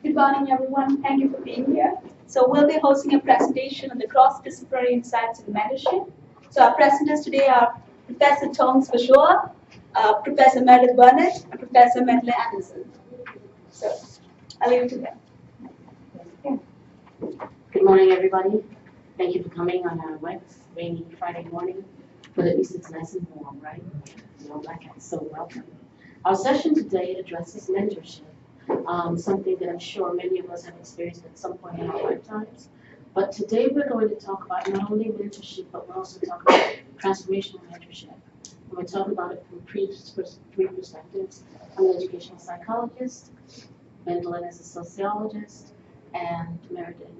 Good morning, everyone. Thank you for being here. So we'll be hosting a presentation on the cross-disciplinary insights in mentorship. So our presenters today are Professor Fashola, Professor Meredith Burnett, and Professor Mindelyn. So I'll leave it to them. Yeah. Good morning, everybody. Thank you for coming on a wet, rainy Friday morning, but at least it's nice and warm, right? No blackouts, so welcome. Our session today addresses mentorship. Something that I'm sure many of us have experienced at some point in our lifetimes. But today we're going to talk about not only mentorship, but we're also talking about transformational mentorship. And we're talking about it from three perspectives. I'm an educational psychologist, Mindelyn is a sociologist, and Meredith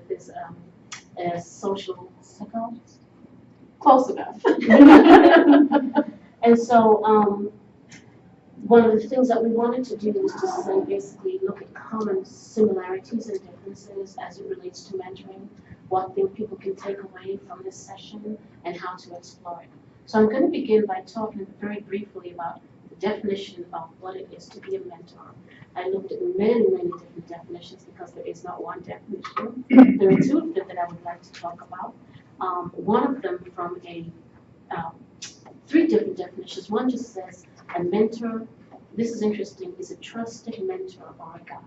is a social psychologist. Close enough. And so, one of the things that we wanted to do was to say basically look at common similarities and differences as it relates to mentoring, what things people can take away from this session, and how to explore it. So I'm going to begin by talking very briefly about the definition of what it is to be a mentor. I looked at many different definitions because there is not one definition. There are two of them that I would like to talk about. One of them from three different definitions. One just says a mentor, this is interesting, is a trusted mentor or a guide.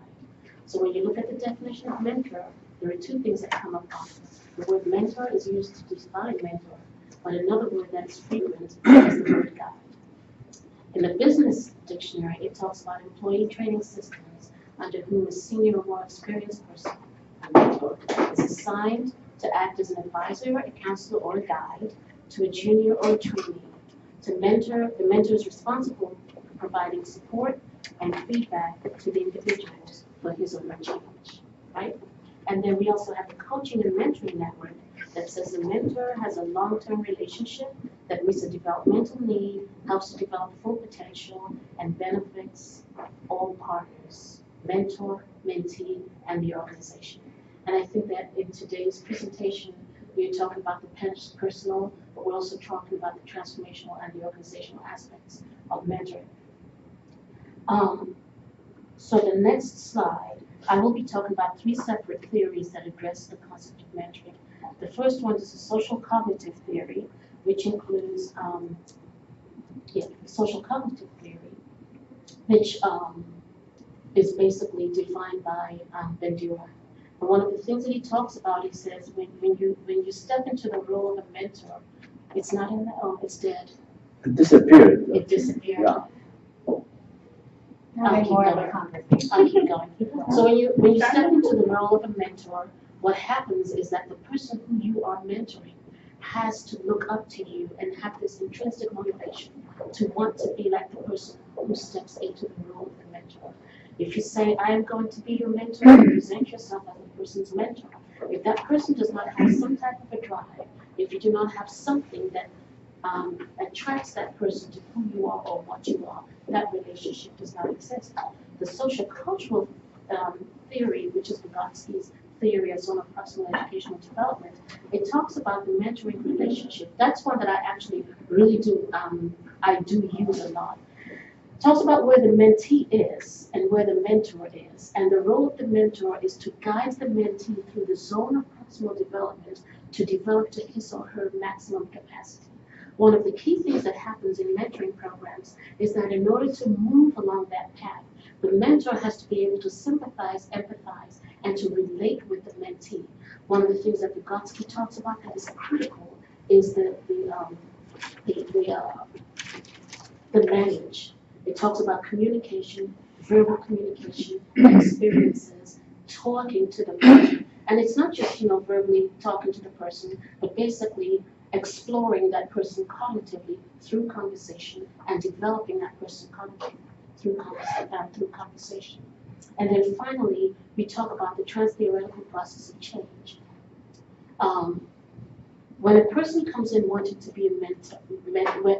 So when you look at the definition of mentor, there are two things that come up often. The word mentor is used to define mentor, but another word that is frequent is the word guide. In the business dictionary, it talks about employee training systems under whom a senior or more experienced person, a mentor, is assigned to act as an advisor, a counselor, or a guide to a junior or a trainee. To mentor, the mentor is responsible for providing support and feedback to the individuals for his or her change, right? And then we also have the coaching and mentoring network that says the mentor has a long-term relationship that meets a developmental need, helps to develop full potential, and benefits all partners, mentor, mentee, and the organization. And I think that in today's presentation, we're talking about the personal, but we're also talking about the transformational and the organizational aspects of mentoring. So the next slide, I will be talking about three separate theories that address the concept of mentoring. The first one is the social cognitive theory, which includes social cognitive theory, which is basically defined by Bandura. And one of the things that he talks about, he says, when you step into the role of a mentor, it's not in the it's dead. It disappeared. It disappeared. Yeah. I'll keep going. So when you step into the role of a mentor, what happens is that the person who you are mentoring has to look up to you and have this intrinsic motivation to want to be like the person who steps into the role of the mentor. If you say, I am going to be your mentor, you present yourself as the person's mentor. If that person does not have some type of a drive, if you do not have something that attracts that person to who you are or what you are, that relationship does not exist. The social cultural theory, which is Vygotsky's theory of zone of proximal educational development, it talks about the mentoring relationship. That's one that I actually really do, I do use a lot. It talks about where the mentee is and where the mentor is. And the role of the mentor is to guide the mentee through the zone of proximal development to develop to his or her maximum capacity. One of the key things that happens in mentoring programs is that in order to move along that path, the mentor has to be able to sympathize, empathize, and to relate with the mentee. One of the things that Vygotsky talks about that is critical is the language. It talks about communication, verbal communication, experiences, talking to the person. And it's not just, verbally talking to the person, but basically exploring that person cognitively through conversation and developing that person cognitively through conversation. And then finally, we talk about the trans-theoretical process of change. When a person comes in wanting to be a mentor,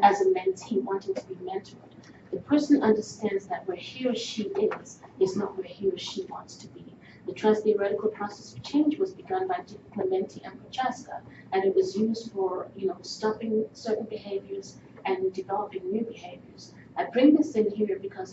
as a mentee wanting to be mentored, the person understands that where he or she is not where he or she wants to be. The trans-theoretical process of change was begun by Clementi and Prochaska, and it was used for, stopping certain behaviors and developing new behaviors. I bring this in here because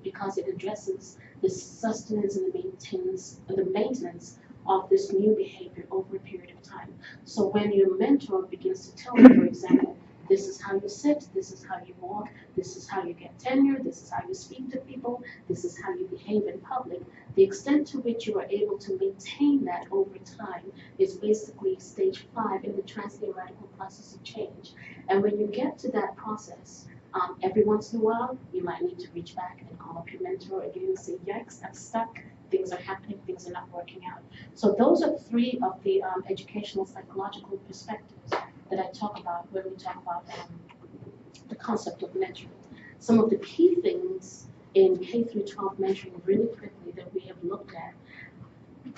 because it addresses the sustenance and the maintenance of this new behavior over a period of time. So when your mentor begins to tell you, for example, this is how you sit, this is how you walk, this is how you get tenure, this is how you speak to people, this is how you behave in public, the extent to which you are able to maintain that over time is basically stage 5 in the transtheoretical process of change. And when you get to that process, every once in a while, you might need to reach back and call up your mentor again and say, yikes, I'm stuck, things are happening, things are not working out. So those are 3 of the educational psychological perspectives that I talk about when we talk about the concept of mentoring. Some of the key things in K through 12 mentoring really quickly that we have looked at.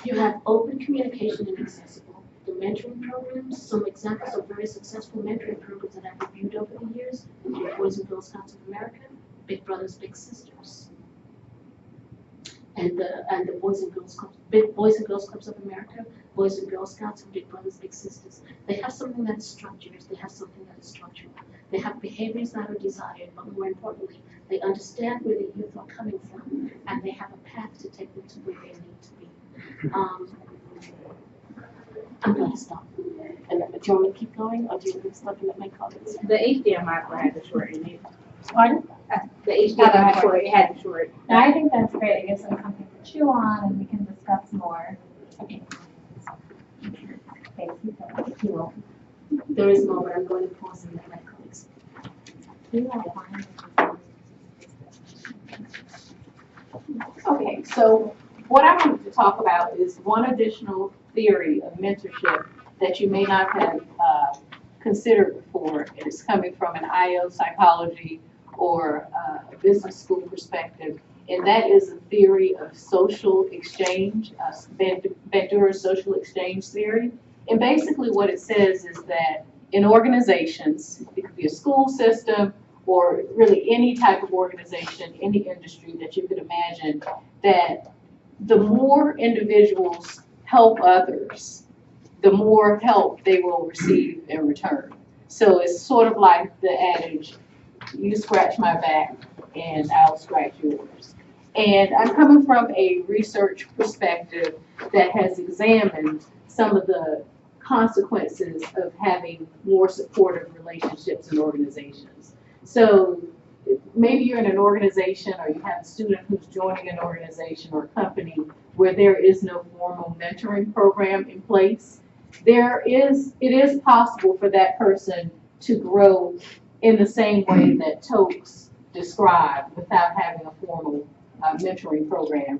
You have open communication and accessible. The mentoring programs, some examples of very successful mentoring programs that I've reviewed over the years include Boys and Girls Scouts of America, Big Brothers, Big Sisters, and the Boys and Girls Clubs of America, Boys and Girl Scouts, and Big Brothers, Big Sisters. They have something that is structured, they have something that is structural. They have behaviors that are desired, but more importantly, they understand where the youth are coming from, and they have a path to take them to where they need to be. I'm going to stop. And do you want me to keep going, or do you want me to stop and let my colleagues? The HDMI had the short in it. Pardon? The HDMI short, it had the short. No, I think that's great. It gives them something to chew on, and we can discuss more. Okay. Thanks. You will. There is more, but I'm going to pause and let my colleagues. Okay, so what I wanted to talk about is one additional theory of mentorship that you may not have considered before. It's coming from an IO psychology or a business school perspective, and that is a theory of social exchange, Bandura's social exchange theory. And basically what it says is that in organizations, it could be a school system or really any type of organization, any industry that you could imagine, that the more individuals help others, the more help they will receive in return. So it's sort of like the adage, you scratch my back and I'll scratch yours. And I'm coming from a research perspective that has examined some of the consequences of having more supportive relationships in organizations. So maybe you're in an organization or you have a student who's joining an organization or a company where there is no formal mentoring program in place. It is possible for that person to grow in the same way that Tokes described without having a formal mentoring program.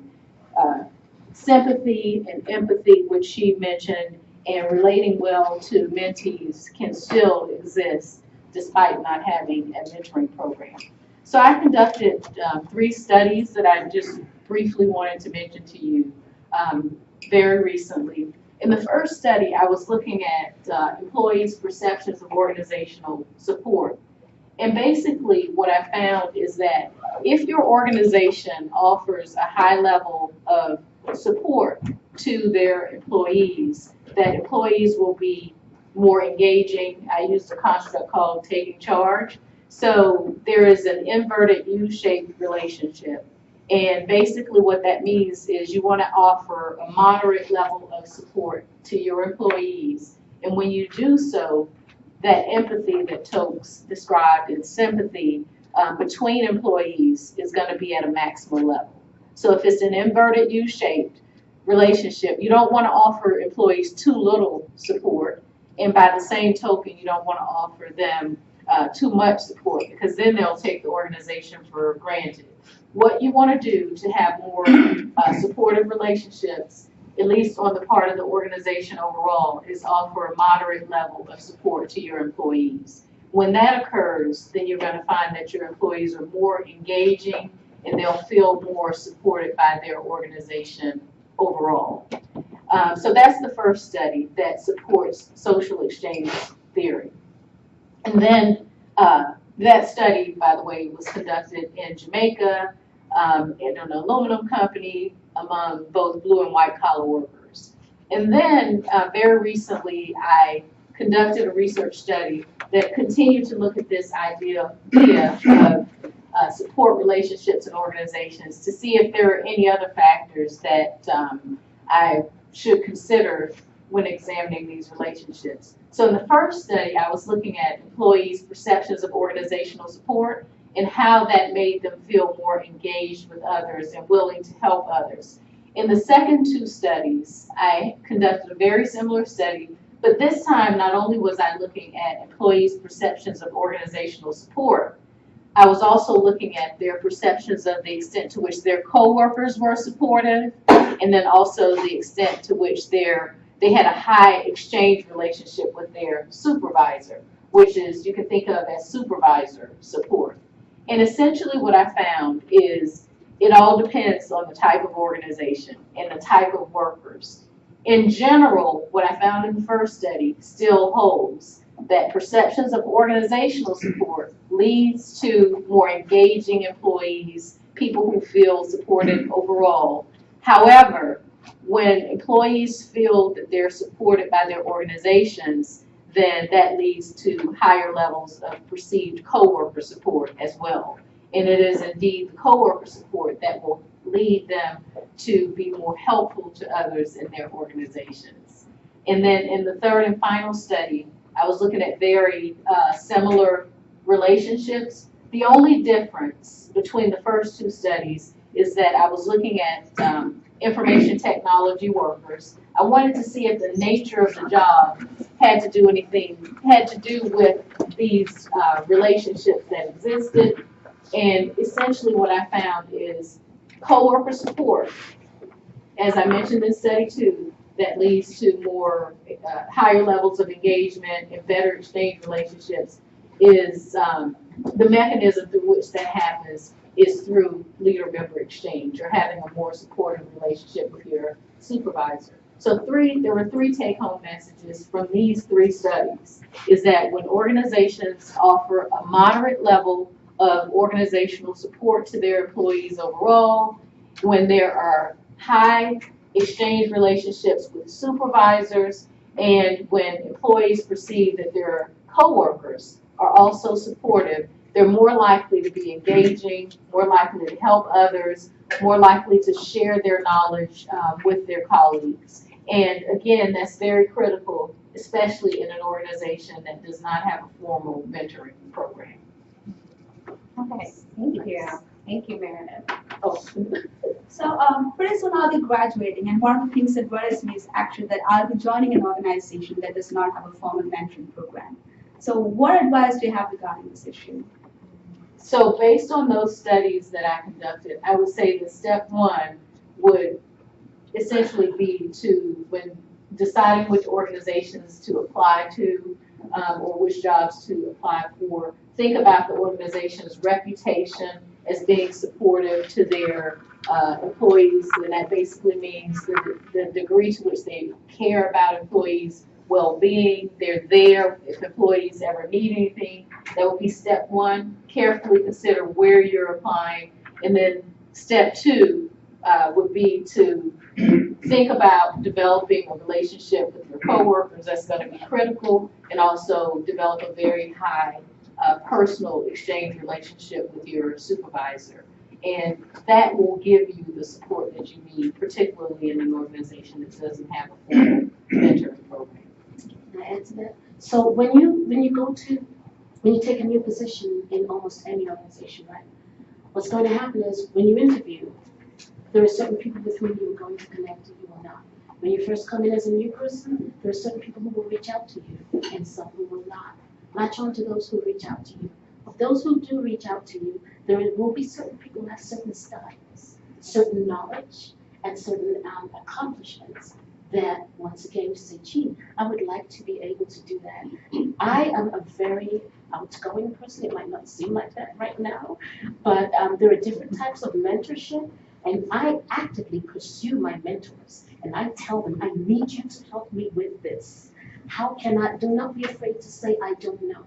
Sympathy and empathy, which she mentioned, and relating well to mentees can still exist despite not having a mentoring program. So I conducted 3 studies that I just briefly wanted to mention to you very recently. In the first study, I was looking at employees' perceptions of organizational support. And basically what I found is that if your organization offers a high level of support to their employees, that employees will be more engaging. I used a construct called taking charge. So there is an inverted U-shaped relationship. And basically what that means is you want to offer a moderate level of support to your employees. And when you do so, that empathy that Tokes described and sympathy between employees is going to be at a maximum level. So if it's an inverted U-shaped relationship, you don't want to offer employees too little support. And by the same token, you don't want to offer them too much support, because then they'll take the organization for granted. What you want to do to have more supportive relationships, at least on the part of the organization overall, is offer a moderate level of support to your employees. When that occurs, then you're going to find that your employees are more engaging and they'll feel more supported by their organization overall. So that's the first study that supports social exchange theory. And then that study, by the way, was conducted in Jamaica in an aluminum company among both blue and white collar workers. And then very recently, I conducted a research study that continued to look at this idea of support relationships in organizations to see if there are any other factors that I should consider when examining these relationships. So in the first study, I was looking at employees' perceptions of organizational support and how that made them feel more engaged with others and willing to help others. In the second two studies, I conducted a very similar study, but this time not only was I looking at employees' perceptions of organizational support, I was also looking at their perceptions of the extent to which their coworkers were supportive, and then also the extent to which they had a high exchange relationship with their supervisor, which is, you can think of as supervisor support. And essentially what I found is it all depends on the type of organization and the type of workers. In general, what I found in the first study still holds, that perceptions of organizational support leads to more engaging employees, people who feel supported overall. However, when employees feel that they're supported by their organizations, then that leads to higher levels of perceived coworker support as well. And it is indeed the coworker support that will lead them to be more helpful to others in their organizations. And then in the third and final study, I was looking at very similar relationships. The only difference between the first two studies is that I was looking at information technology workers. I wanted to see if the nature of the job had to do with these relationships that existed. And essentially what I found is coworker support, as I mentioned in study 2, that leads to more higher levels of engagement and better exchange relationships, is the mechanism through which that happens is through leader-member exchange, or having a more supportive relationship with your supervisor. So there were three take-home messages from these three studies, is that when organizations offer a moderate level of organizational support to their employees overall, when there are high exchange relationships with supervisors, and when employees perceive that their coworkers are also supportive, they're more likely to be engaging, more likely to help others, more likely to share their knowledge with their colleagues. And again, that's very critical, especially in an organization that does not have a formal mentoring program. Okay, thank you. Thank you, Meredith. Oh. So pretty soon I'll be graduating, and one of the things that worries me is actually that I'll be joining an organization that does not have a formal mentoring program. So what advice do you have regarding this issue? So based on those studies that I conducted, I would say that step one would essentially be to, when deciding which organizations to apply to or which jobs to apply for, think about the organization's reputation as being supportive to their employees, and that basically means the degree to which they care about employees' well-being. They're there if employees ever need anything. That would be step one. Carefully consider where you're applying. And then step two would be to think about developing a relationship with your coworkers. That's going to be critical, and also develop a very high personal exchange relationship with your supervisor. And that will give you the support that you need, particularly in an organization that doesn't have a formal mentoring program. Can I add to that? So when you take a new position in almost any organization, right? What's going to happen is when you interview, there are certain people with whom you are going to connect and you will not. When you first come in as a new person, there are certain people who will reach out to you and some who will not. Latch on to those who reach out to you. Of those who do reach out to you, there will be certain people who have certain styles, certain knowledge, and certain accomplishments that, once again, you say, gee, I would like to be able to do that. I am a very outgoing person. It might not seem like that right now, but there are different types of mentorship, and I actively pursue my mentors, and I tell them, I need you to help me with this. How can I? Do not be afraid to say, I don't know.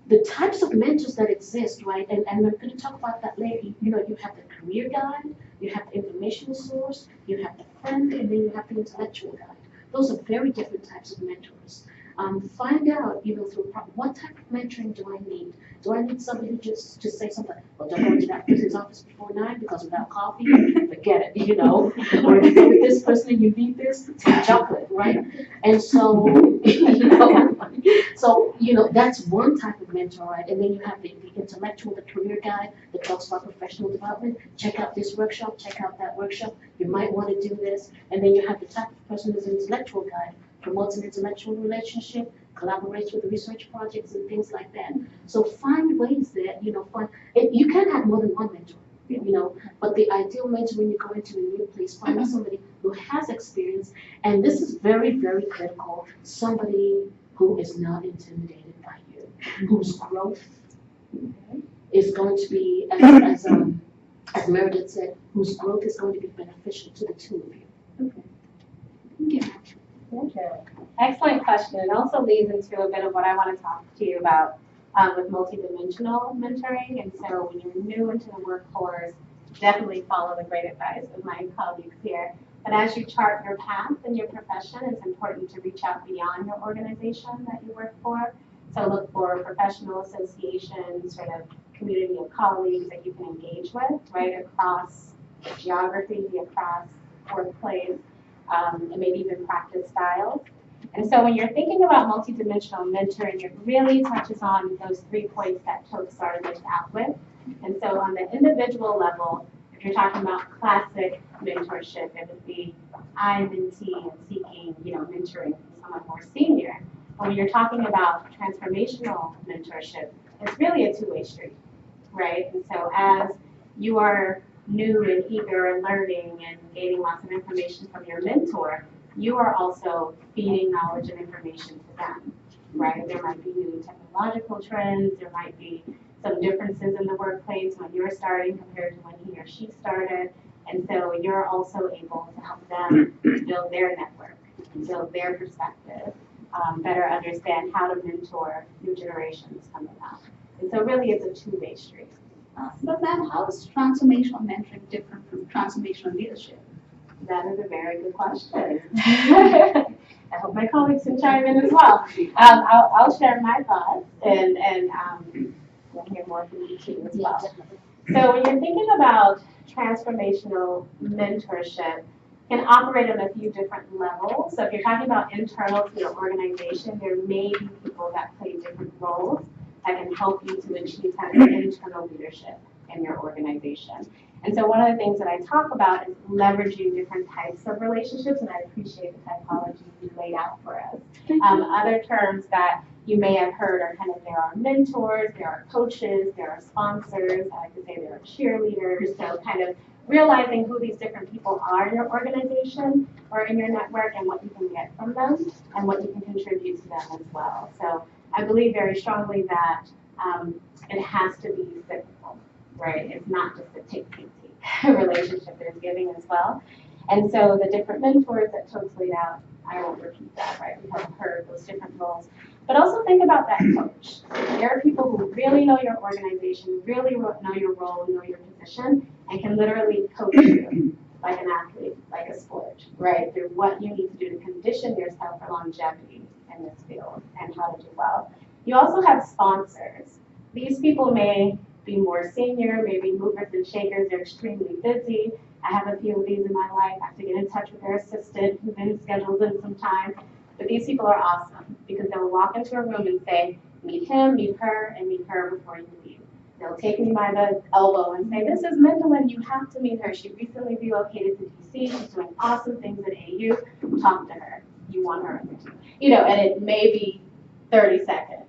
The types of mentors that exist, right, and I'm going to talk about that later. You know, you have the career guide, you have the information source, you have the friend, and then you have the intellectual guide. Those are very different types of mentors. Find out, through what type of mentoring do I need? Do I need somebody just to say something? Well, don't go to that person's office before 9 because without coffee, forget it, Or if you go with this person and you need this, take chocolate, right? And so, that's one type of mentor, right? And then you have the intellectual, the career guide that talks about professional development. Check out this workshop, check out that workshop. You might want to do this. And then you have the type of person who's an intellectual guide, promotes an intellectual relationship, collaborates with research projects and things like that. So find ways that, you can have more than one mentor, but the ideal mentor when you go into a new place, find somebody who has experience, and this is very, very critical, somebody who is not intimidated by you, whose growth is going to be, as Meredith said, whose growth is going to be beneficial to the two of you. Okay. Thank you. Thank you. Excellent question. It also leads into a bit of what I want to talk to you about with multidimensional mentoring. And so when you're new into the workforce, definitely follow the great advice of my colleagues here. But as you chart your path in your profession, it's important to reach out beyond your organization that you work for. So look for professional associations, sort of community of colleagues that you can engage with, right, across geography, across workplace, and maybe even practice styles. And so when you're thinking about multidimensional mentoring, it really touches on those 3 points that Toke started out with. And so on the individual level, if you're talking about classic mentorship, it would be I'm mentee and seeking, mentoring from someone more senior. But when you're talking about transformational mentorship, it's really a two-way street, right? And so as you are new and eager and learning and gaining lots of information from your mentor, you are also feeding knowledge and information to them, right? There might be new technological trends, there might be some differences in the workplace when you're starting compared to when he or she started. And so you're also able to help them build their network, build their perspective, better understand how to mentor new generations coming up. And so really it's a two-way street. But ma'am, how is transformational mentoring different from transformational leadership? That is a very good question. I hope my colleagues can chime in as well. I'll share my thoughts and we'll hear more from you too as well. So when you're thinking about transformational mentorship, it can operate on a few different levels. So if you're talking about internal to your organization, there may be people that play different roles that can help you to achieve kind of internal leadership in your organization. And so one of the things that I talk about is leveraging different types of relationships, and I appreciate the typology you laid out for us. Other terms that you may have heard are kind of there are mentors, there are coaches, there are sponsors, I like to say there are cheerleaders, so kind of realizing who these different people are in your organization or in your network and what you can get from them and what you can contribute to them as well. So I believe very strongly that it has to be cyclical, right? It's not just a take-take relationship, there's giving as well. And so the different mentors that Toke's laid out, I won't repeat that, right? We have heard those different roles. But also think about that coach. There are people who really know your organization, really know your role, know your position, and can literally coach you like an athlete, like a sport, right? Through what you need to do to condition yourself for longevity in this field and how to do well. You also have sponsors. These people may be more senior, maybe movers and shakers, they're extremely busy. I have a few of these in my life. I have to get in touch with their assistant who then schedules in some time. But these people are awesome because they'll walk into a room and say, meet him, meet her, and meet her before you leave. They'll take me by the elbow and say, this is Mindelyn, you have to meet her. She recently relocated to DC. She's doing awesome things at AU. Talk to her. You want her. And it may be 30 seconds,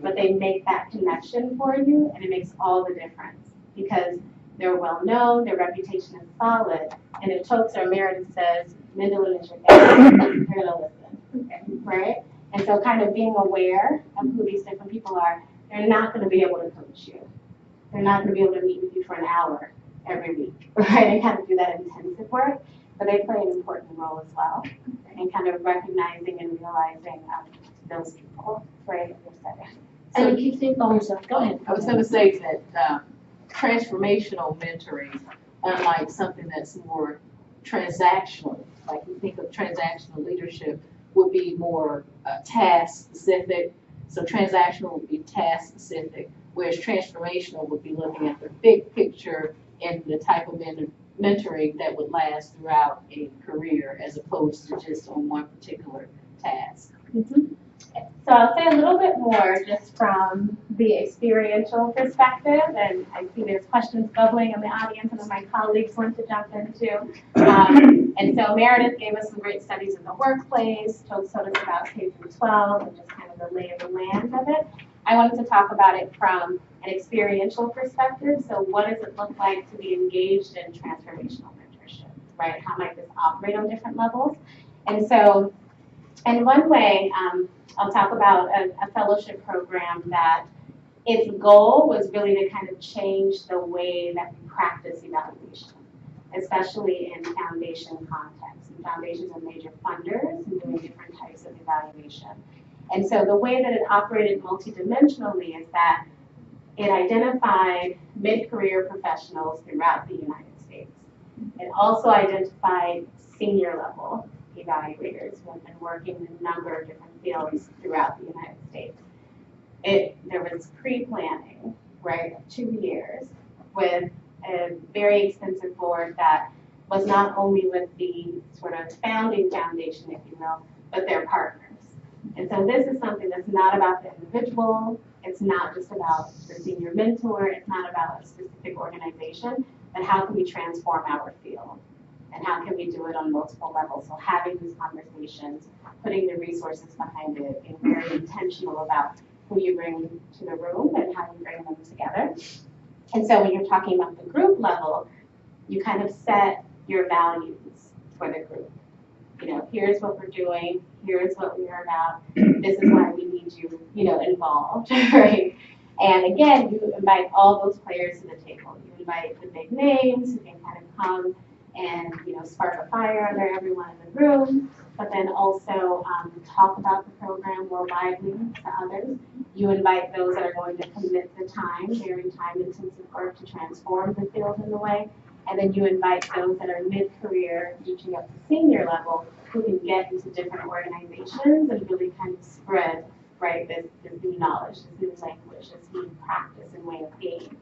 but they make that connection for you, and it makes all the difference because they're well known, their reputation is solid, and if Tokes or Meredith says, Mindelyn is your guy, you're going to listen, right? And so kind of being aware of who these different people are, they're not going to be able to coach you. They're not going to be able to meet with you for an hour every week, right? And kind of do that intensive work, but they play an important role as well, and kind of recognizing and realizing those people, right, in your setting. And if you think on yourself, go ahead. I was going to say that transformational mentoring, unlike something that's more transactional, like you think of transactional leadership, would be more task specific. So transactional would be task specific, whereas transformational would be looking at the big picture and the type of mentoring that would last throughout a career as opposed to just on one particular task. So I'll say a little bit more just from the experiential perspective, and I see there's questions bubbling in the audience and my colleagues want to jump in too. And so Meredith gave us some great studies in the workplace, told us about K-12 and just kind of the lay of the land of it. I wanted to talk about it from an experiential perspective. So what does it look like to be engaged in transformational mentorship, right? How might this operate on different levels? And so in one way, I'll talk about a fellowship program that its goal was really to kind of change the way that we practice evaluation, especially in foundation contexts. And foundations are major funders and doing different types of evaluation. And so the way that it operated multidimensionally is that it identified mid-career professionals throughout the United States. It also identified senior level evaluators who have been working in a number of different fields throughout the United States. There was pre-planning, right, of 2 years with a very extensive board that was not only with the sort of founding foundation, if you will, but their partners. And so this is something that's not about the individual, it's not just about the senior mentor, it's not about a specific organization, but how can we transform our field? And how can we do it on multiple levels? So having these conversations, putting the resources behind it, being very intentional about who you bring to the room and how you bring them together. And so when you're talking about the group level, you kind of set your values for the group. You know, here's what we're doing, here's what we are about, this is why we need you, involved, right? And again, you invite all those players to the table. You invite the big names who can kind of come and spark a fire under everyone in the room, but then also talk about the program more widely to others. You invite those that are going to commit the time, very time-intensive work to transform the field in the way, and then you invite those that are mid-career, reaching up to senior level, who can get into different organizations and really kind of spread, right, this new knowledge, this new language, this new practice and way of being.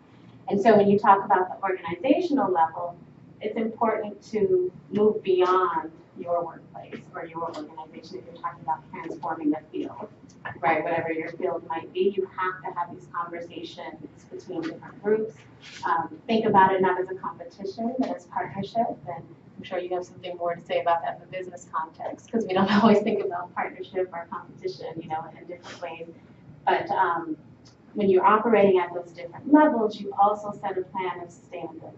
And so when you talk about the organizational level, it's important to move beyond your workplace or your organization if you're talking about transforming the field, right? Whatever your field might be, you have to have these conversations between different groups. Think about it not as a competition, but as partnership. And I'm sure you have something more to say about that in the business context, because we don't always think about partnership or competition, in different ways. But when you're operating at those different levels, you also set a plan of sustainability.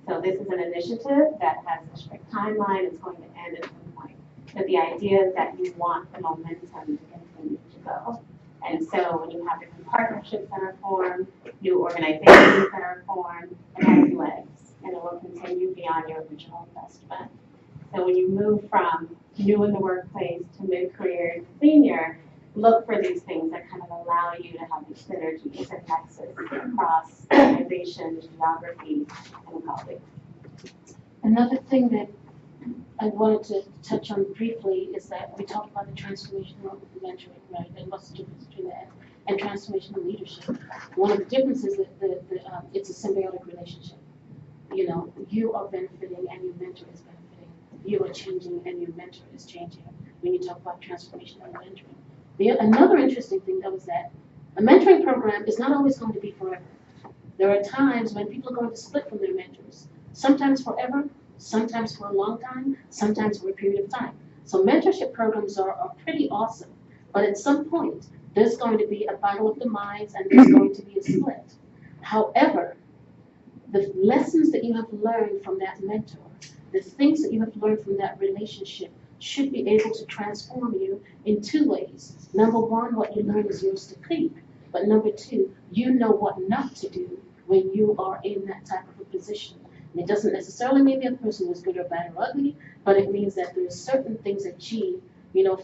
So this is an initiative that has a strict timeline. It's going to end at some point. But the idea is that you want the momentum to continue to go. And so when you have different partnerships that are formed, new organizations that are formed, it has legs, and it will continue beyond your original investment. So when you move from new in the workplace to mid-career to senior, look for these things that kind of allow you to have these synergies and nexus across organization, geography, and colleagues. Another thing that I wanted to touch on briefly is that we talked about the transformational mentoring, right? And what's the difference between that and transformational leadership? One of the differences is that it's a symbiotic relationship. You are benefiting and your mentor is benefiting. You are changing and your mentor is changing when you talk about transformational mentoring. Another interesting thing, though, is that a mentoring program is not always going to be forever. There are times when people are going to split from their mentors, sometimes forever, sometimes for a long time, sometimes for a period of time. So mentorship programs are pretty awesome, but at some point, there's going to be a battle of the minds and there's going to be a split. However, the lessons that you have learned from that mentor, the things that you have learned from that relationship should be able to transform you in two ways. Number one, what you learn is yours to keep. But number two, you know what not to do when you are in that type of a position. And it doesn't necessarily mean the other person is good or bad or ugly, but it means that there's certain things that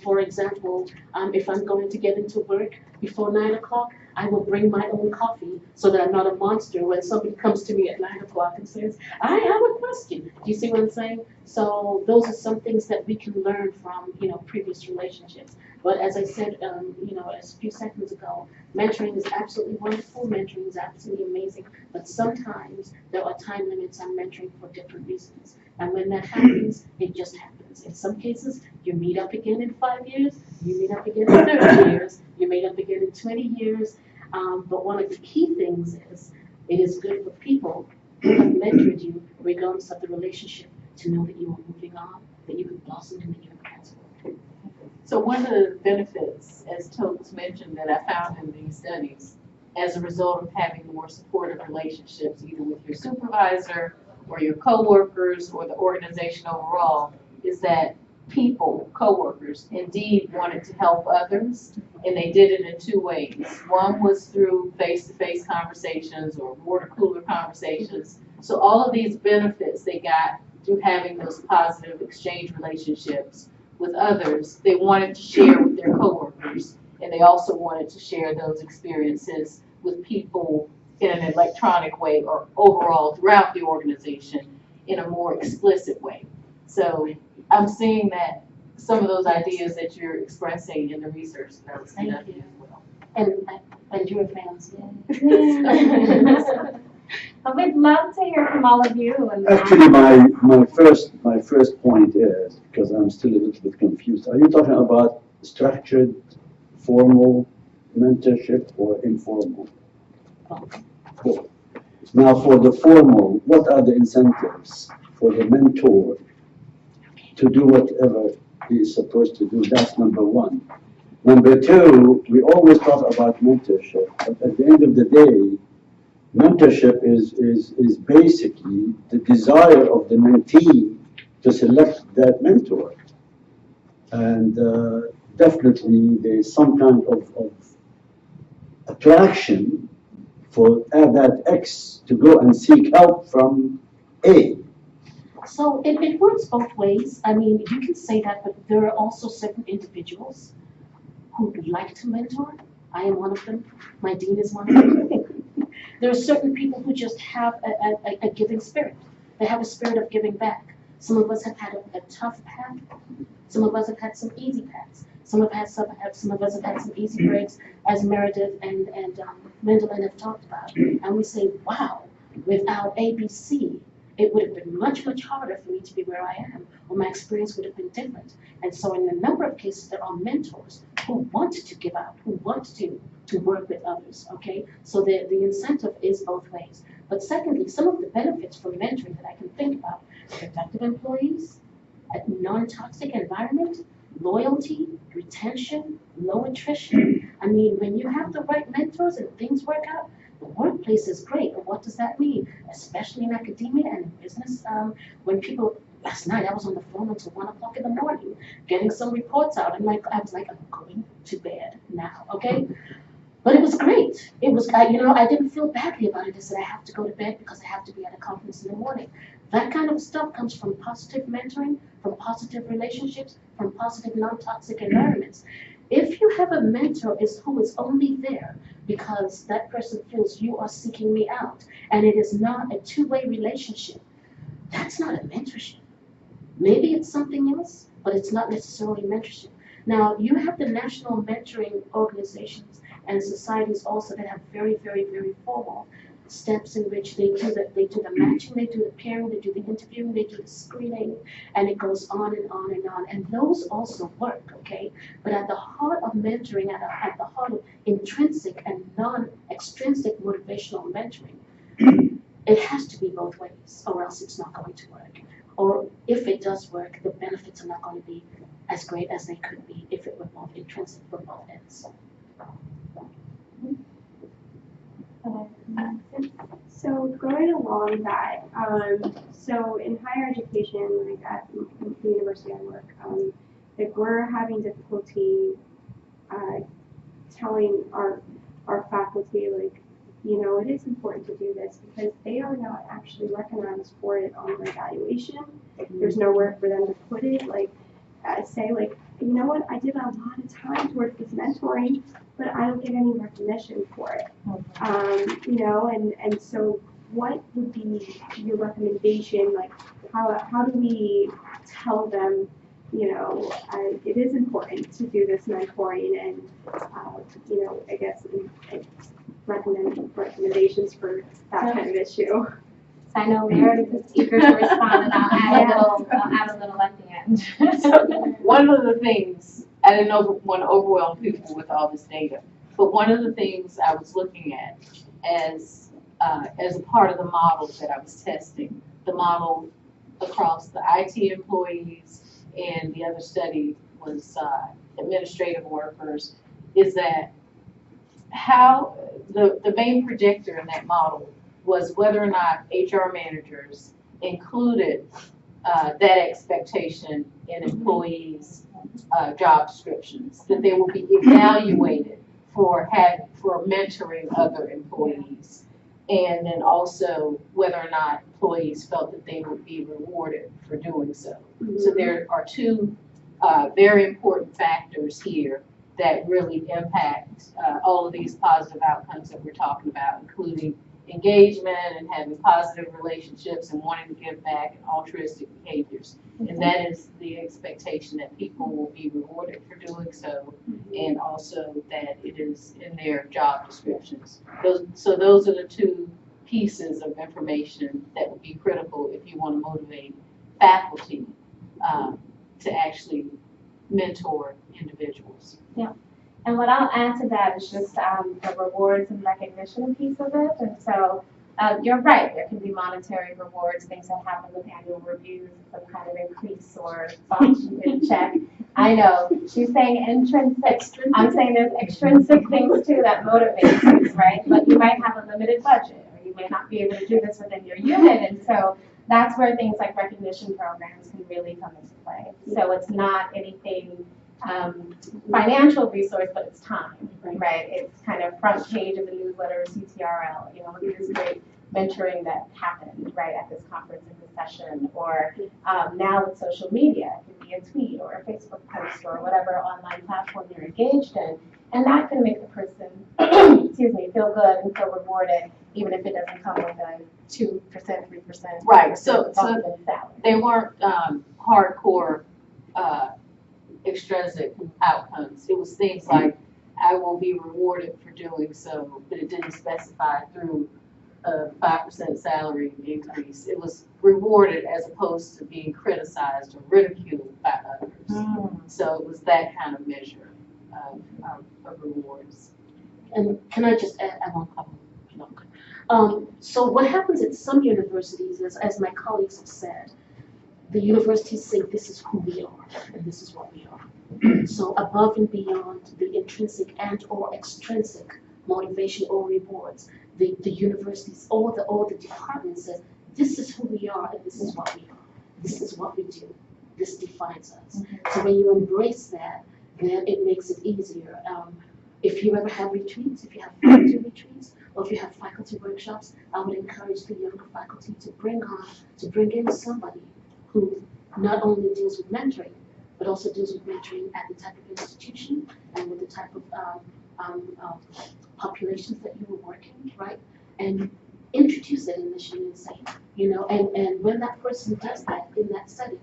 For example, if I'm going to get into work before 9 o'clock, I will bring my own coffee so that I'm not a monster when somebody comes to me at 9 o'clock and says, I have a question. Do you see what I'm saying? So those are some things that we can learn from, previous relationships. But as I said, a few seconds ago, mentoring is absolutely wonderful. Mentoring is absolutely amazing. But sometimes there are time limits on mentoring for different reasons. And when that happens, it just happens. In some cases, you meet up again in 5 years, you meet up again in 30 years, you meet up again in 20 years. But one of the key things is it is good for people who have mentored you, regardless of the relationship, to know that you are moving on, that you have blossomed and that you have transformed. So one of the benefits, as Tokes mentioned, that I found in these studies, as a result of having more supportive relationships, either with your supervisor or your coworkers or the organization overall, is that people, coworkers, indeed wanted to help others, and they did it in two ways. One was through face-to-face conversations or water-cooler conversations. So all of these benefits they got through having those positive exchange relationships with others, they wanted to share with their coworkers, and they also wanted to share those experiences with people in an electronic way or overall throughout the organization in a more explicit way. So I'm seeing that some of those ideas that you're expressing in the research that was conducted as well. And you're fans. But we'd love to hear from all of you. Actually, my first point is, because I'm still a little bit confused, are you talking about structured, formal mentorship or informal? Both. Now, for the formal, what are the incentives for the mentor to do whatever he is supposed to do? That's number one. Number two, we always talk about mentorship, but at the end of the day, mentorship is basically the desire of the mentee to select that mentor. And definitely there's some kind of attraction for that X to go and seek help from A. So it works both ways. I mean, you can say that, but there are also certain individuals who like to mentor. I am one of them. My dean is one of them. There are certain people who just have a giving spirit. They have a spirit of giving back. Some of us have had a tough path. Some of us have had some easy paths. Some of us have had some easy breaks, as Meredith and Mindelyn have talked about. And we say, wow, without ABC, it would have been much, much harder for me to be where I am, or my experience would have been different. And so in a number of cases, there are mentors who want to give out, who want to work with others, okay? So the incentive is both ways. But secondly, some of the benefits from mentoring that I can think about: productive employees, a non-toxic environment, loyalty, retention, low attrition. I mean, when you have the right mentors and things work out, the workplace is great. But what does that mean? Especially in academia and in business, when people, last night I was on the phone until 1 o'clock in the morning, getting some reports out, and I was like, I'm going to bed now, okay? But it was great. It was, I didn't feel badly about it. I said, I have to go to bed because I have to be at a conference in the morning. That kind of stuff comes from positive mentoring, from positive relationships, from positive non-toxic environments. If you have a mentor who is only there because that person feels you are seeking me out, and it is not a two-way relationship, that's not a mentorship. Maybe it's something else, but it's not necessarily mentorship. Now, you have the national mentoring organizations and societies also that have very, very, very formal steps in which they do the matching, they do the pairing, they do the interviewing, they do the screening, and it goes on and on and on. And those also work, okay? But at the heart of mentoring, at the heart of intrinsic and non-extrinsic motivational mentoring, it has to be both ways, or else it's not going to work. Or if it does work, the benefits are not going to be as great as they could be if it were both intrinsic for both ends. So going along that, so in higher education, like at the university I work, like we're having difficulty telling our faculty, like, it is important to do this because they are not actually recognized for it on their evaluation. There's nowhere for them to put it. Like, say, like, you know what, I did a lot of time towards this mentoring, but I don't get any recognition for it. You know, and so what would be your recommendation? Like, how do we tell them, you know, it is important to do this mentoring and, you know, I guess recommendations for that kind of issue? So I know Meredith is eager to respond, and I'll add a little at the end. So one of the things, I didn't want to overwhelm people with all this data, but one of the things I was looking at as a part of the models that I was testing, the model across the IT employees and the other study was administrative workers, is that how the main predictor in that model was whether or not HR managers included that expectation in employees' job descriptions, that they will be evaluated for mentoring other employees, and then also whether or not employees felt that they would be rewarded for doing so. So there are two very important factors here that really impact all of these positive outcomes that we're talking about, including engagement and having positive relationships and wanting to give back and altruistic behaviors. And that is the expectation that people will be rewarded for doing so, and also that it is in their job descriptions. Those are the two pieces of information that would be critical if you want to motivate faculty to actually mentor individuals. Yeah. And what I'll add to that is just the rewards and recognition piece of it. And so you're right, there can be monetary rewards, things that happen with annual reviews, some kind of increase or bump in check. I know, she's saying intrinsic, I'm saying there's extrinsic things too that motivate things, right? But you might have a limited budget, or you may not be able to do this within your unit. And so that's where things like recognition programs can really come into play. So it's not anything financial resource, but it's time, right? It's kind of front page of the newsletter, CTRL, you know, look at this great mentoring that happened, right, at this conference in this session, or now with social media, it can be a tweet or a Facebook post or whatever online platform you're engaged in, and that can make the person, excuse me, feel good and feel rewarded, even if it doesn't come with a 2%, 3%. Right, so salary. they weren't hardcore extrinsic outcomes. It was things like, I will be rewarded for doing so, but it didn't specify through a 5% salary increase. It was rewarded as opposed to being criticized or ridiculed by others. So it was that kind of measure of rewards. And can I just add one comment? So what happens at some universities is, as my colleagues have said, the universities say this is who we are and this is what we are. So above and beyond the intrinsic and or extrinsic motivation or rewards, the universities or the department says this is who we are and this is what we are. This is what we do. This defines us. So when you embrace that, then it makes it easier. If you ever have retreats, if you have faculty retreats, or if you have faculty workshops, I would encourage the younger faculty to bring in somebody who not only deals with mentoring, but also deals with mentoring at the type of institution and with the type of populations that you were working, right? And introduce it initially and say, you know, and when that person does that in that setting,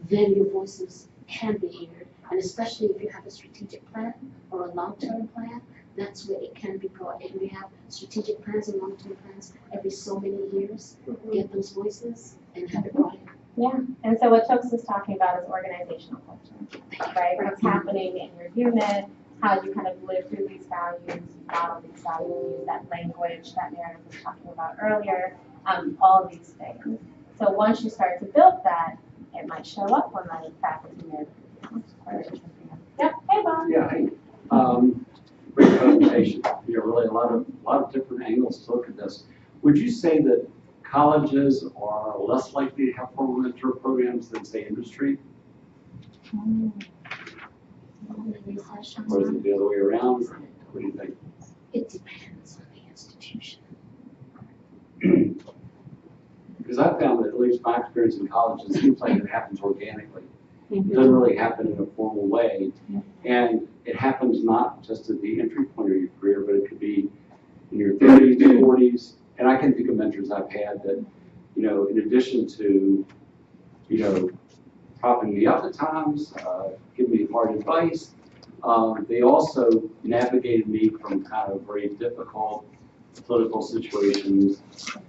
then your voices can be heard. And especially if you have a strategic plan or a long-term plan, that's where it can be brought in. We have strategic plans and long-term plans every so many years. Get those voices and have it brought in. Yeah, and so what Chokes is talking about is organizational culture, right? What's happening in your unit, how you kind of live through these values, model these values, that language that Meredith was talking about earlier, all of these things. So once you start to build that, it might show up on the faculty management. Yep, hey Bob. Yeah, hey, great presentation. You know, really a lot of different angles to look at this. Would you say that colleges are less likely to have formal mentor programs than, say, industry? Or is it the other way around? What do you think? It depends on the institution. Because I found that, at least my experience in college, it seems like it happens organically. It doesn't really happen in a formal way. And it happens not just at the entry point of your career, but it could be in your 30s, 40s. And I can think of mentors I've had that, in addition to, propping me up at times, giving me hard advice, they also navigated me from kind of very difficult political situations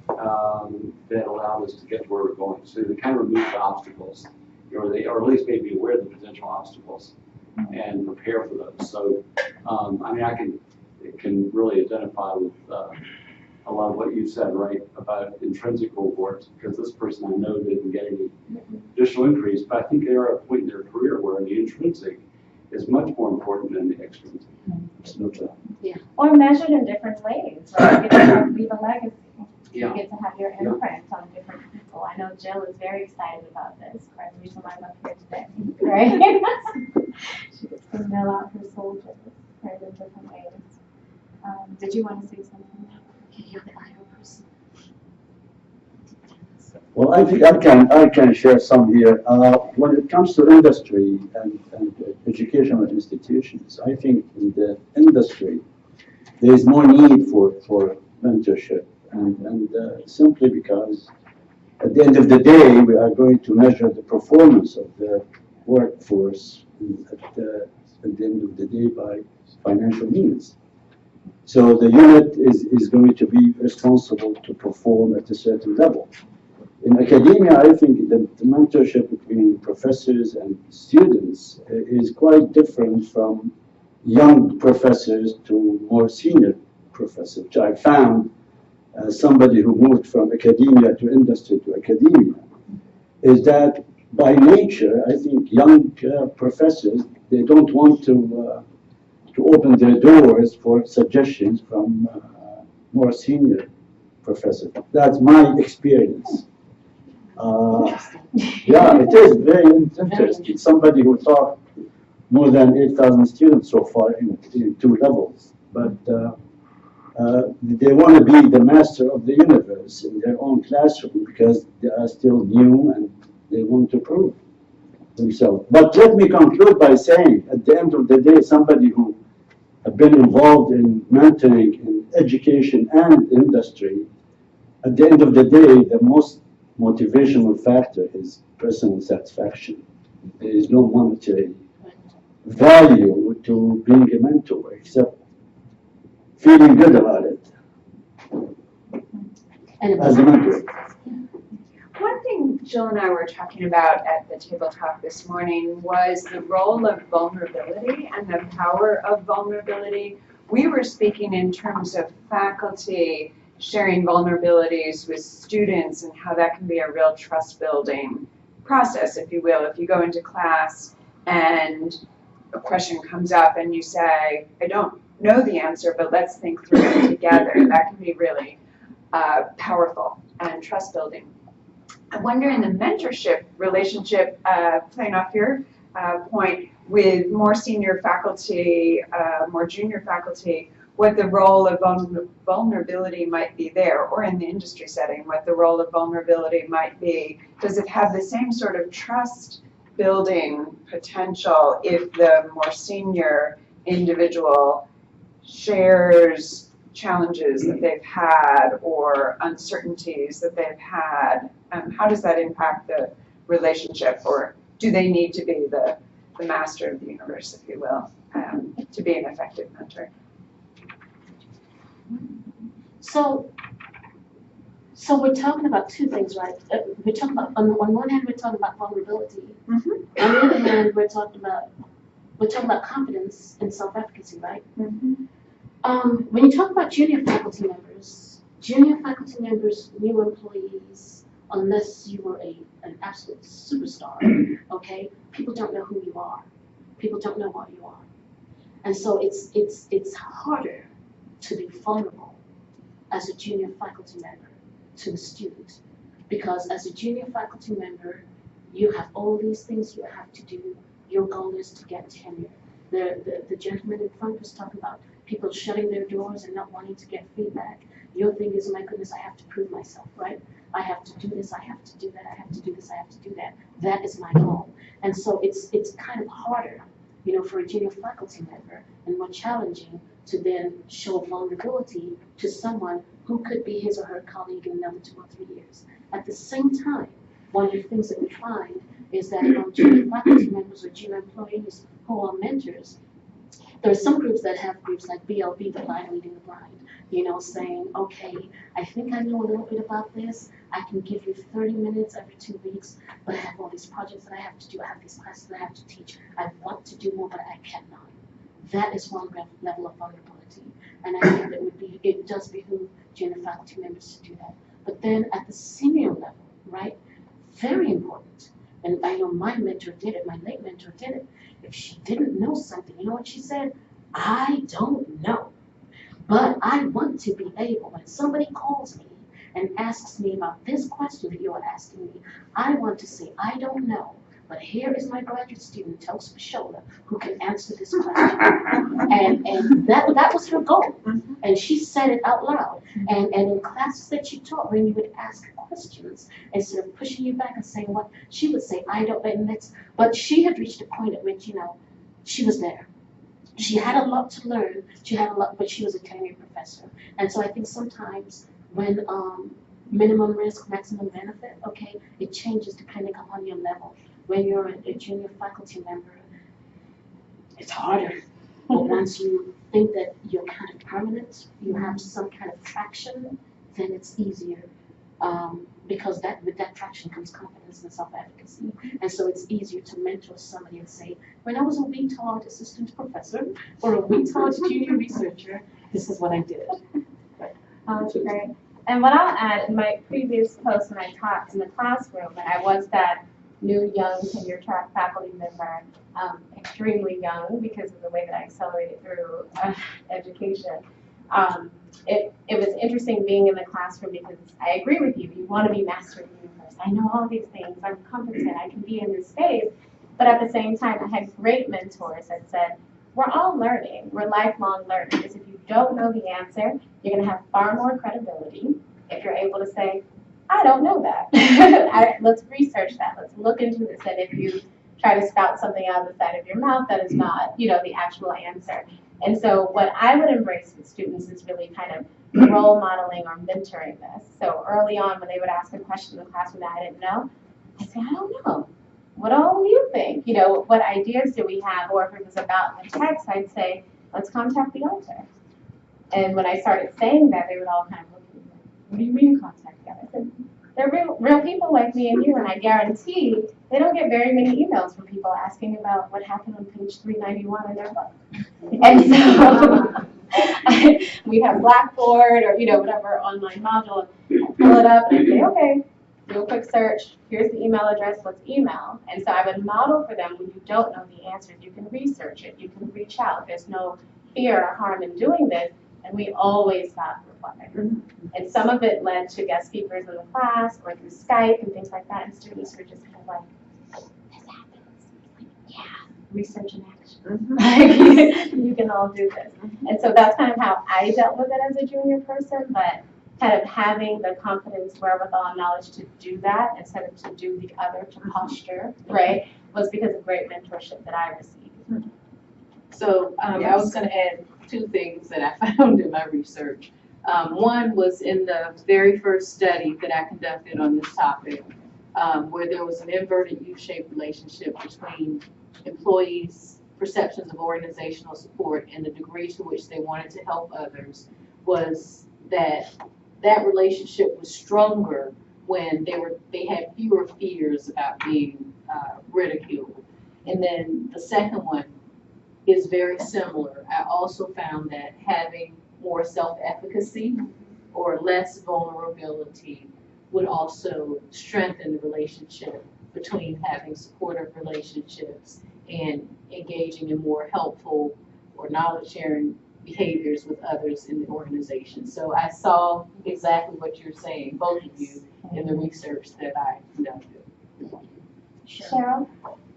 that allowed us to get to where we're going. So they kind of removed the obstacles, or at least made me aware of the potential obstacles and prepare for those. So, I can really identify with a lot of what you said, right, about intrinsic rewards, because this person I know didn't get any additional increase, but I think they're at a point in their career where the intrinsic is much more important than the extrinsic. Absolutely. Or measured in different ways, right? You get to leave a legacy. Yeah. You get to have your imprint on different people. I know Jill is very excited about this. Part of the reason why I'm up here today, right? She gets to mail out her soldiers right, in different ways. Did you want to say something? You're the IO person. Well, I think I can share some here. When it comes to industry and educational institutions, I think in the industry there is more need for mentorship, and simply because at the end of the day we are going to measure the performance of the workforce at the end of the day by financial means. So the unit is going to be responsible to perform at a certain level. In academia, I think the mentorship between professors and students is quite different from young professors to more senior professors, which I found as somebody who moved from academia to industry to academia, is that by nature, I think young professors, they don't want to open their doors for suggestions from more senior professors. That's my experience. Yeah, it is very interesting. Somebody who taught more than 8,000 students so far in 2 levels, but they want to be the master of the universe in their own classroom because they are still new and they want to prove themselves. But let me conclude by saying, at the end of the day, somebody who has been involved in mentoring in education and industry, at the end of the day, the most motivational factor is personal satisfaction. There is no monetary value to being a mentor except feeling good about it as a mentor. One thing Jill and I were talking about at the table talk this morning was the role of vulnerability and the power of vulnerability. We were speaking in terms of faculty sharing vulnerabilities with students and how that can be a real trust building process, if you will. If you go into class and a question comes up and you say, I don't know the answer, but let's think through it together, that can be really powerful and trust building. I wonder in the mentorship relationship, playing off your point, with more senior faculty, more junior faculty, what the role of vulnerability might be there, or in the industry setting, what the role of vulnerability might be. Does it have the same sort of trust building potential if the more senior individual shares challenges that they've had or uncertainties that they've had? How does that impact the relationship, or do they need to be the master of the universe, if you will, to be an effective mentor? So we're talking about 2 things, right? We're talking about, on one hand, we're talking about vulnerability. Mm-hmm. On the other hand, we're talking about confidence and self-efficacy, right? Mm-hmm. When you talk about junior faculty members, new employees, unless you were an absolute superstar, okay, people don't know who you are. People don't know what you are. And so it's harder to be vulnerable as a junior faculty member to the student, because as a junior faculty member, you have all these things you have to do. Your goal is to get tenure. The gentleman in front was talking about people shutting their doors and not wanting to get feedback. Your thing is, my goodness, I have to prove myself, right? I have to do this, I have to do that, I have to do this, I have to do that. That is my goal. And so it's kind of harder, for a junior faculty member and more challenging to then show vulnerability to someone who could be his or her colleague in another 2 or 3 years. At the same time, one of the things that we find is that junior faculty members or junior employees who are mentors, there are some groups that have groups like BLB, the Blind Leading the Blind, saying, okay, I think I know a little bit about this. I can give you 30 minutes every 2 weeks, but I have all these projects that I have to do. I have these classes that I have to teach. I want to do more, but I cannot. That is one level of vulnerability. And I think that it does behoove junior faculty members to do that. But then at the senior level, right, very important. And I know my mentor did it, my late mentor did it. If she didn't know something, you know what she said? I don't know. But I want to be able, when somebody calls me and asks me about this question that you're asking me, I want to say, I don't know. But here is my graduate student, Fashola, who can answer this question. And that was her goal. And she said it out loud. And in classes that she taught, when you would ask questions, instead of pushing you back and saying what, she would say, I don't know. But she had reached a point at which, she was there. She had a lot to learn. But she was a tenured professor. And so I think sometimes when minimum risk, maximum benefit, okay, it changes depending upon your level. When you're a junior faculty member, it's harder. But once you think that you're kind of permanent, you have some kind of traction, then it's easier. Because with that traction comes confidence and self-efficacy. And so it's easier to mentor somebody and say, when I was a WeTaught assistant professor or a WeTaught junior researcher, this is what I did. That's great. And what I'll add, in my previous post when I taught in the classroom, and I was that new young tenure track faculty member, extremely young because of the way that I accelerated through education. It was interesting being in the classroom because I agree with you. You want to be master of the universe. I know all these things. I'm competent. I can be in this space. But at the same time, I had great mentors that said, we're all learning. We're lifelong learners. If you don't know the answer, you're going to have far more credibility if you're able to say, I don't know that. Let's research that. Let's look into this. And if you try to spout something out of the side of your mouth that is not, the actual answer. And so what I would embrace with students is really kind of role modeling or mentoring this. So early on, when they would ask a question in the classroom that I didn't know, I'd say, I don't know. What all do you think? What ideas do we have? Or if it was about the text, I'd say, let's contact the author. And when I started saying that, they would all kind of look at me like, what do you mean contact them? I said, they're real people like me and you, and I guarantee they don't get very many emails from people asking about what happened on page 391 in their book. And so we have Blackboard or whatever online module. I pull it up and I say, okay, do a quick search. Here's the email address. Let's email. And so I would model for them when you don't know the answers. You can research it. You can reach out. There's no fear or harm in doing this. And we always got replies. And some of it led to guest speakers in the class or through Skype and things like that. And students were just kind of like, this happens. Like, yeah, research and action. You can all do this. And so that's kind of how I dealt with it as a junior person, but kind of having the confidence, wherewithal, and knowledge to do that instead of to do the other, to posture, right, was because of great mentorship that I received. So I was going to add 2 things that I found in my research. One was in the very first study that I conducted on this topic, where there was an inverted U-shaped relationship between employees' perceptions of organizational support and the degree to which they wanted to help others, was that relationship was stronger when they had fewer fears about being ridiculed. And then the second one is very similar. I also found that having more self-efficacy or less vulnerability would also strengthen the relationship between having supportive relationships and engaging in more helpful or knowledge-sharing behaviors with others in the organization. So I saw exactly what you're saying, both of you, in the research that I conducted. Cheryl?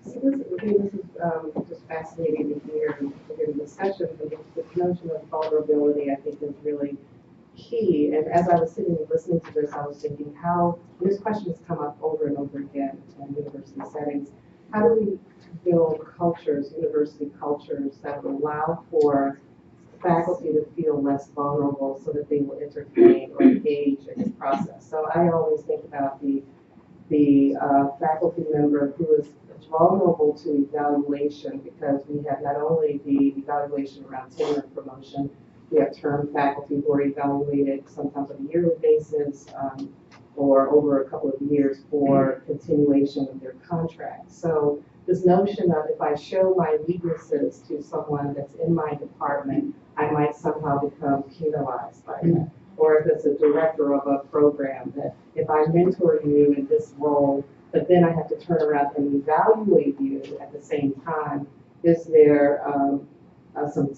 So this is just fascinating to hear the discussion, but this notion of vulnerability, I think, is really key, and as I was sitting and listening to this, I was thinking how, this question has come up over and over again in university settings, how do we build cultures, university cultures that will allow for faculty to feel less vulnerable so that they will entertain or engage in this process? So I always think about the faculty member who is vulnerable to evaluation, because we have not only the evaluation around tenure and promotion, we have term faculty who are evaluated sometimes on a yearly basis or over a couple of years for continuation of their contract. So this notion of if I show my weaknesses to someone that's in my department, I might somehow become penalized by that. Or if it's a director of a program, that if I mentor you in this role, but then I have to turn around and evaluate you at the same time, is there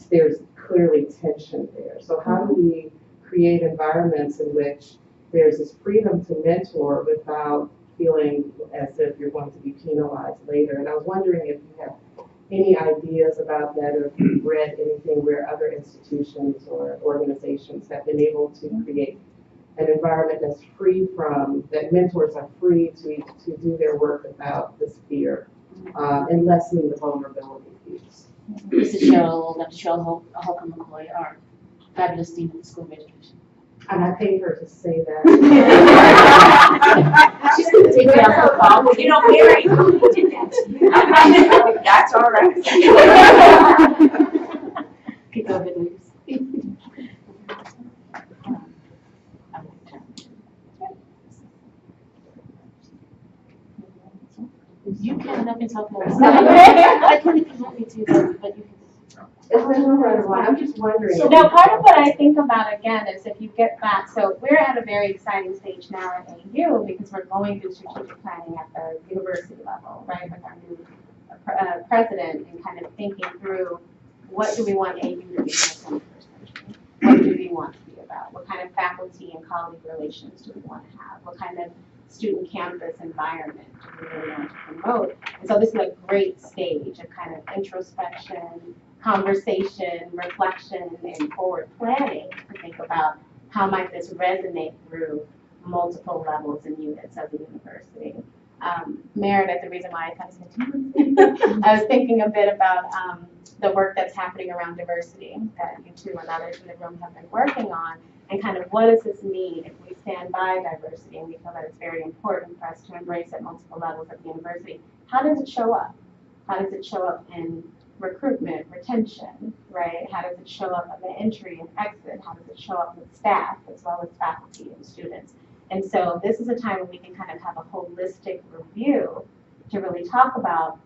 there's clearly tension there. So how do we create environments in which there's this freedom to mentor without feeling as if you're going to be penalized later? And I was wondering if you have any ideas about that, or if you've read anything where other institutions or organizations have been able to create an environment that's free from, that mentors are free to do their work without this fear and lessening the vulnerability piece. Mrs. Cheryl, Dr. Cheryl Holcomb McCoy, our fabulous dean of the School of Education. And I paid her to say that. She's going to take me off her call. You know, Mary, who did that? That's all right. Okay, go ahead, please. You can up and talk about it. I can if you want me to, but you can. There's no right or wrong. I'm just wondering. So now, part of what I think about again is if you get back, so we're at a very exciting stage now at AU because we're going through strategic planning at the university level, right, with our new president, and kind of thinking through what do we want AU to be in the 21st century? What do we want to be about? What kind of faculty and colleague relations do we want to have? What kind of student campus environment do we really want to promote? And so this is a great stage of kind of introspection, conversation, reflection, and forward planning to think about how might this resonate through multiple levels and units of the university. Meredith, the reason why I kind of said I was thinking a bit about the work that's happening around diversity that you two and others in the room have been working on, and kind of what does this mean if we stand by diversity and we feel that it's very important for us to embrace at multiple levels of the university. How does it show up? How does it show up in recruitment, retention, right? How does it show up at the entry and exit? How does it show up with staff as well as faculty and students? And so this is a time when we can kind of have a holistic review to really talk about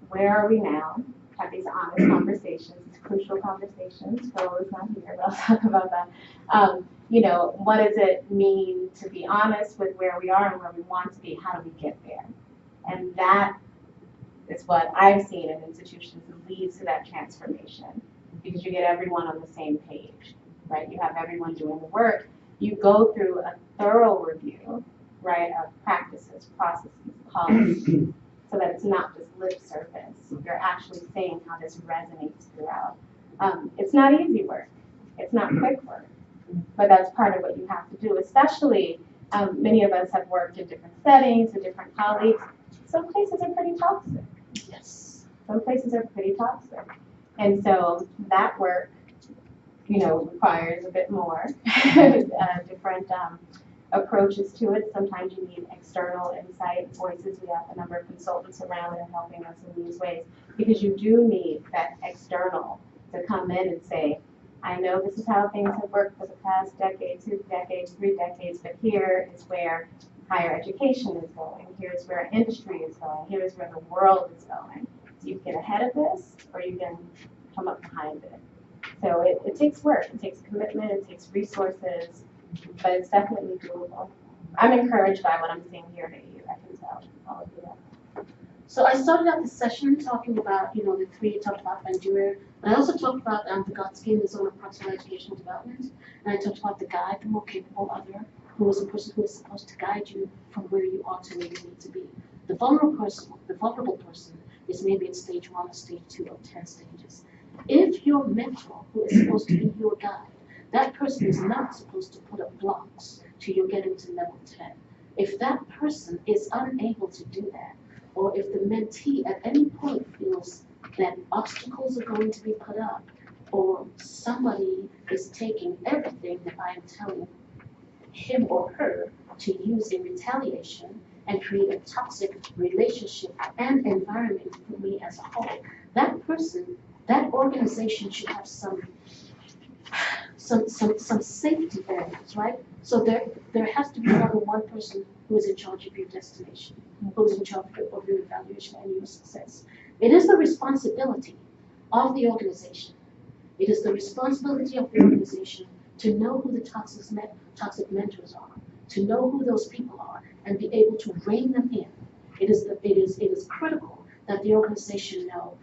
where are we now, have these honest conversations, these crucial conversations. Phil is not here, but I'll talk about that. You know, what does it mean to be honest with where we are and where we want to be? How do we get there? And that is what I've seen in institutions that leads to that transformation, because you get everyone on the same page, right? You have everyone doing the work. You go through a thorough review, right, of practices, processes, policies, so that it's not just lip service. You're actually saying how this resonates throughout. It's not easy work. It's not quick work, but that's part of what you have to do, especially many of us have worked in different settings with different colleagues. Some places are pretty toxic. Yes. Some places are pretty toxic. And so that work, you know, requires a bit more different approaches to it. Sometimes you need external insight, voices. We have a number of consultants around that are helping us in these ways, because you do need that external to come in and say, I know this is how things have worked for the past decade, 2 decades, 3 decades, but here is where higher education is going. Here's where industry is going. Here's where the world is going. So you can get ahead of this, or you can come up behind it. So it takes work, it takes commitment, it takes resources, but it's definitely doable. I'm encouraged by what I'm seeing here at AU. I can tell all of you. So I started out the session talking about, you know, the three, talked about Bandura, but I also talked about Vygotsky and the zone of proximal educational development, and I talked about the guide, the more capable other, who is a person who is supposed to guide you from where you are to where you need to be. The vulnerable person is maybe in stage 1 or stage 2 of 10 stages. If your mentor, who is supposed to be your guide, That person is not supposed to put up blocks till you get into level 10. If that person is unable to do that, or if the mentee at any point feels that obstacles are going to be put up, or somebody is taking everything that I am telling him or her to use in retaliation and create a toxic relationship and environment for me as a whole, that person, that organization should have some safety areas, right? So there has to be more than one person who is in charge of your destination, who is in charge of your evaluation and your success. It is the responsibility of the organization. It is the responsibility of the organization to know who the toxic mentors are, to know who those people are, and be able to rein them in. It is critical that the organization know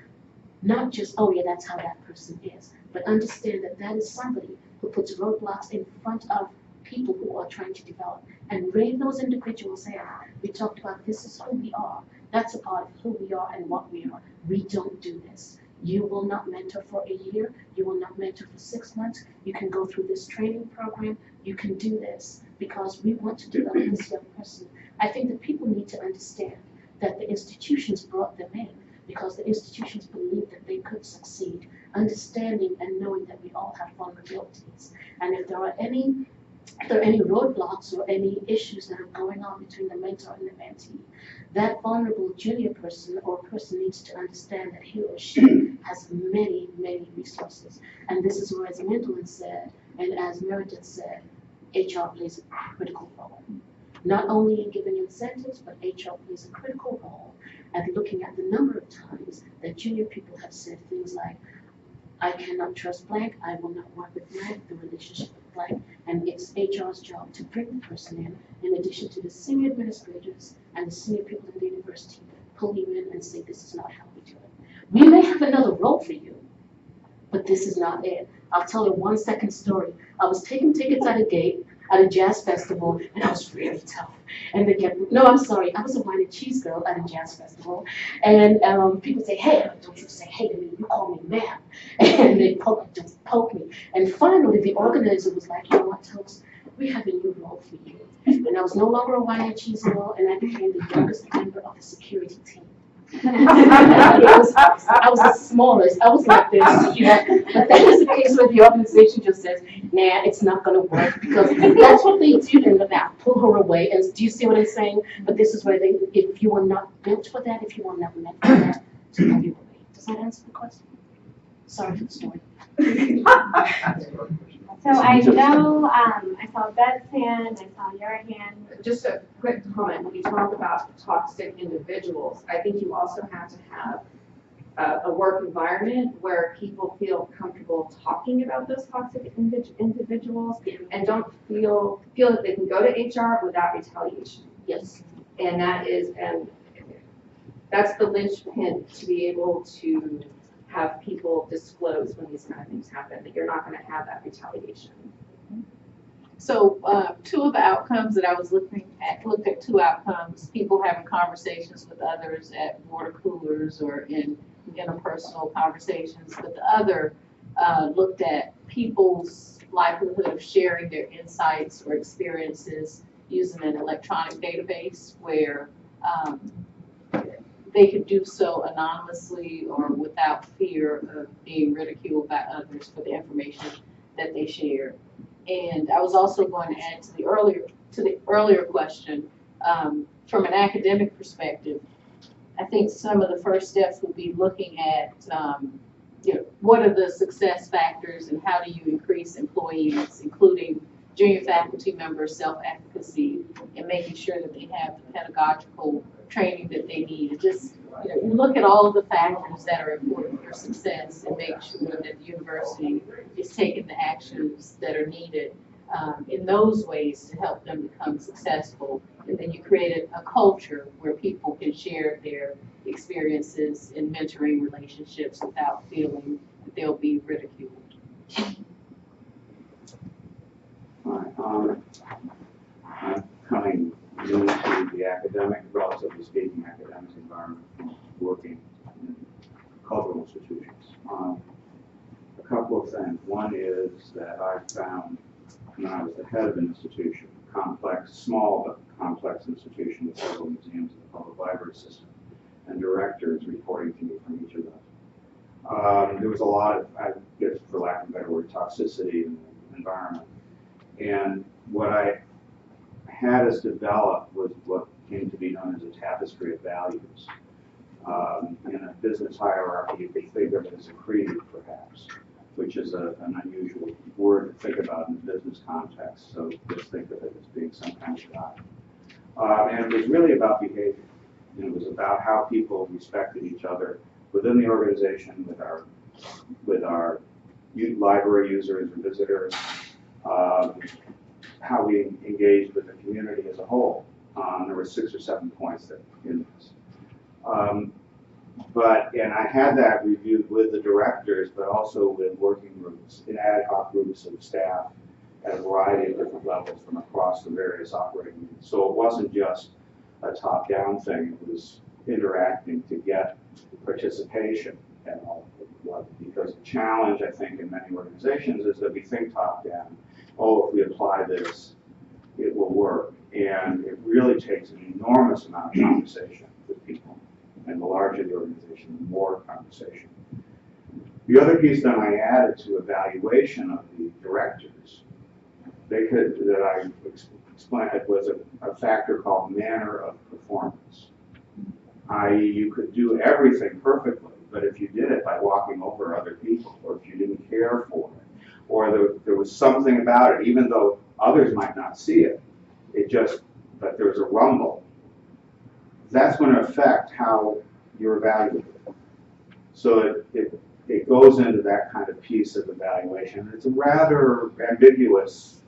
not just, oh yeah, that's how that person is, but understand that that is somebody who puts roadblocks in front of people who are trying to develop, and rein those individuals in. We talked about this is who we are. That's a part of who we are and what we are. We don't do this. You will not mentor for a year. You will not mentor for 6 months. You can go through this training program. You can do this because we want to develop this young person. I think that people need to understand that the institutions brought them in because the institutions believed that they could succeed, understanding and knowing that we all have vulnerabilities. And if there are any roadblocks or any issues that are going on between the mentor and the mentee, that vulnerable junior person or person needs to understand that he or she has many, many resources. And this is where, as Mindelyn said, and as Meredith said, HR plays a critical role. Not only in giving incentives, but HR plays a critical role at looking at the number of times that junior people have said things like, I cannot trust blank, I will not work with blank, the relationship with blank, and it's HR's job to bring the person in addition to the senior administrators and the senior people in the university, pull you in and say, this is not how we do it. We may have another role for you, but this is not it. I'll tell you 1 second story. I was taking tickets at a gate at a jazz festival, and I was really tough. And they kept, no, I'm sorry, I was a wine and cheese girl at a jazz festival. And people say, hey, don't you say hey to me, you call me ma'am. And they poke me. And finally, the organizer was like, you know what, Toast, we have a new role for you. And I was no longer a wine and cheese girl, and I became the youngest member of the security team. I was the smallest. I was like this, you know. But that is the case where the organization just says, nah, it's not going to work because that's what they do. And now pull her away. And do you see what I'm saying? But this is where they, if you are not built for that, if you are not meant for that, to pull you away. Does that answer the question? Sorry for the story. So I know, I saw Beth's hand, I saw your hand. Just a quick comment, when you talk about toxic individuals, I think you also have to have a work environment where people feel comfortable talking about those toxic individuals and don't feel that they can go to HR without retaliation. Yes. And that's the linchpin to be able to have people disclose when these kind of things happen, that you're not going to have that retaliation. So two of the outcomes that I was looked at 2 outcomes, people having conversations with others at water coolers or in interpersonal conversations, but the other looked at people's likelihood of sharing their insights or experiences using an electronic database where they could do so anonymously or without fear of being ridiculed by others for the information that they share. And I was also going to add to the earlier question, from an academic perspective, I think some of the first steps would be looking at what are the success factors and how do you increase employees, including junior faculty members' self-efficacy, and making sure that they have the pedagogical training that they need. Just look at all of the factors that are important for success and make sure that the university is taking the actions that are needed in those ways to help them become successful. And then you create a culture where people can share their experiences in mentoring relationships without feeling that they'll be ridiculed. I'm coming into the academic, relatively speaking, academic environment, working in cultural institutions. A couple of things. One is that I found when I was the head of an institution, complex, small but complex institution with several museums in the public library system, and directors reporting to me from each of them. There was a lot of, I guess for lack of a better word, toxicity in the environment. And what I had us develop was what came to be known as a tapestry of values. In a business hierarchy, you could think of it as a creed, perhaps, which is an unusual word to think about in the business context. So just think of it as being some kind of God. And it was really about behavior. And it was about how people respected each other within the organization, with our library users and visitors, how we engaged with the community as a whole. There were 6 or 7 points that in this. And I had that reviewed with the directors, but also with working groups, in ad hoc groups of staff at a variety of different levels from across the various operating units. So it wasn't just a top-down thing, it was interacting to get participation and all of it. Because the challenge, I think, in many organizations is that we think top-down, oh, if we apply this, it will work. And it really takes an enormous amount of conversation with people. And the larger the organization, the more conversation. The other piece that I added to evaluation of the directors, that I explained was a factor called manner of performance. I.e., you could do everything perfectly, but if you did it by walking over other people, or if you didn't care for it, or there was something about it, even though others might not see it, but there's a rumble, that's going to affect how you're evaluated. So it goes into that kind of piece of evaluation. It's a rather ambiguous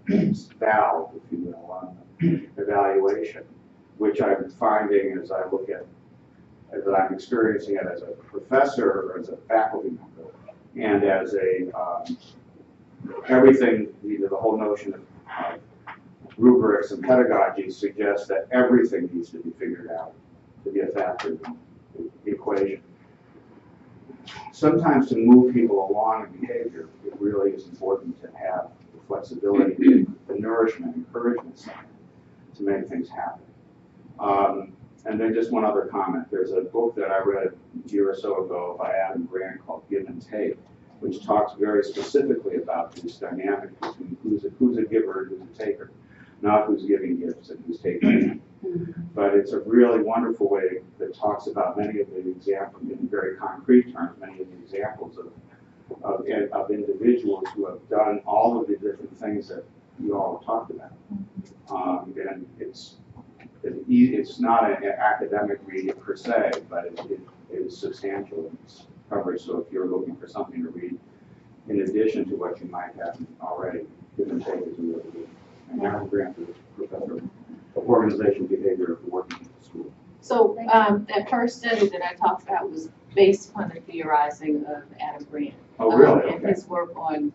valve, if you will, on the evaluation, which I'm finding as I look at, that I'm experiencing it as a professor or as a faculty member, and as everything, the whole notion of rubrics and pedagogy suggests that everything needs to be figured out to be a factor in the equation. Sometimes to move people along in behavior, it really is important to have the flexibility, the nourishment, encouragement side to make things happen. And then just one other comment. There's a book that I read a year or so ago by Adam Grant called Give and Take, which talks very specifically about this dynamic between who's a giver and who's a taker, not who's giving gifts and who's taking them. But it's a really wonderful way that talks about many of the examples, in very concrete terms, many of the examples of individuals who have done all of the different things that you all talked about. And it's not an academic reading per se, but it is substantial in its coverage. So if you're looking for something to read in addition to what you might have already, Give and Take is really good. And Adam Grant is professor of organizational behavior at the working school. So that first study that I talked about was based upon the theorizing of Adam Grant. Oh, really? And his work on,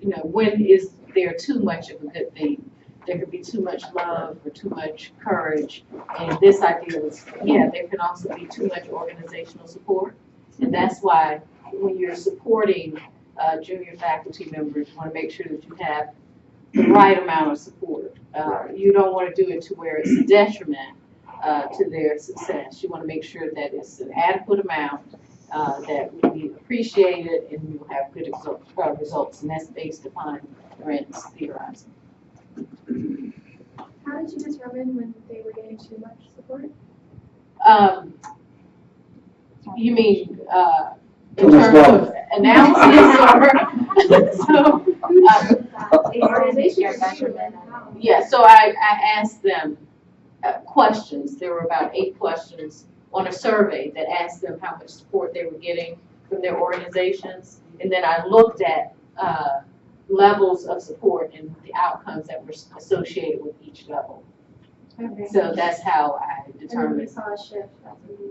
when is there too much of a good thing? There could be too much love or too much courage. And this idea was, there can also be too much organizational support. And that's why when you're supporting junior faculty members, you want to make sure that you have the right amount of support. You don't want to do it to where it's a detriment to their success. You want to make sure that it's an adequate amount that will be appreciated and you'll have good results. And that's based upon Grant's theorizing. How did you determine when they were getting too much support? You mean in terms of analysis or so I asked them questions. There were about 8 questions on a survey that asked them how much support they were getting from their organizations, and then I looked at levels of support and the outcomes that were associated with each level. Okay. So that's how I determined. And saw a shift.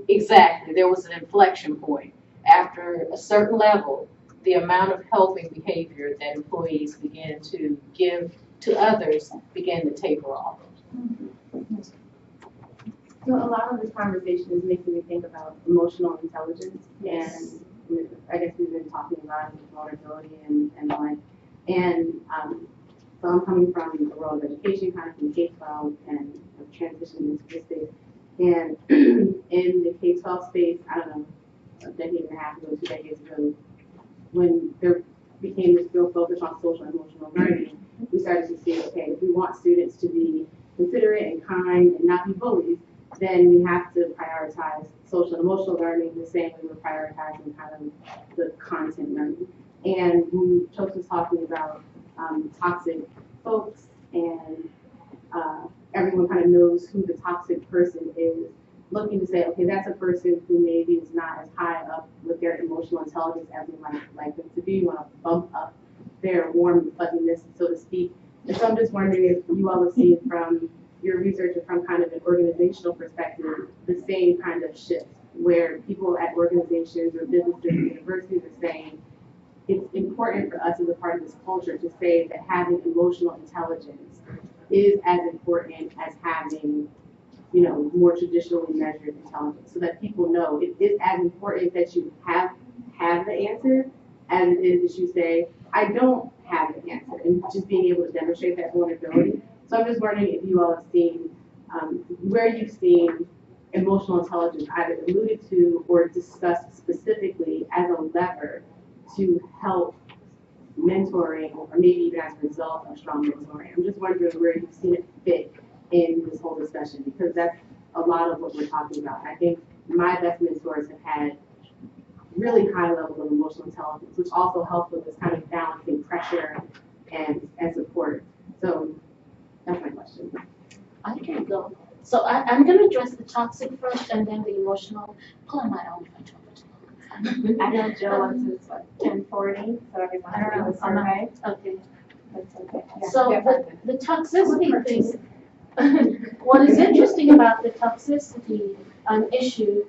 Exactly. There was an inflection point. After a certain level, the amount of helping behavior that employees began to give to others began to taper off. So a lot of this conversation is making me think about emotional intelligence and I guess we've been talking about vulnerability and like, and so I'm coming from the world of education, kind of from K-12 and transitioning into this space. And in the K-12 space, I don't know, a decade and a half ago, 2 decades ago, when there became this real focus on social and emotional learning, we started to see, okay, if we want students to be considerate and kind and not be bullies, then we have to prioritize social and emotional learning the same way we're prioritizing kind of the content learning. And when Chokes was talking about toxic folks and everyone kind of knows who the toxic person is, looking to say, okay, that's a person who maybe is not as high up with their emotional intelligence as we might like them to be. We want to bump up their warm fuzziness, so to speak. And so I'm just wondering if you all have seen from your research or from kind of an organizational perspective, the same kind of shift where people at organizations or businesses and universities are saying, it's important for us as a part of this culture to say that having emotional intelligence is as important as having, you know, more traditionally measured intelligence, so that people know it is as important that you have the answer as it is that you say, I don't have the answer, and just being able to demonstrate that vulnerability. So I'm just wondering if you all have seen, where you've seen emotional intelligence either alluded to or discussed specifically as a lever to help mentoring, or maybe even as a result of strong mentoring. I'm just wondering where you've seen it fit in this whole discussion, because that's a lot of what we're talking about. I think my best mentors have had really high levels of emotional intelligence, which also helps with this kind of balancing pressure and support. So that's my question. I can go. So I'm going to address the toxic first and then the emotional. Pull on my own if I talk too long. I know Jill wants to, 10:40, so everyone has to do the survey. Okay. That's okay. Yeah. So the toxicity thing, what is interesting about the toxicity issue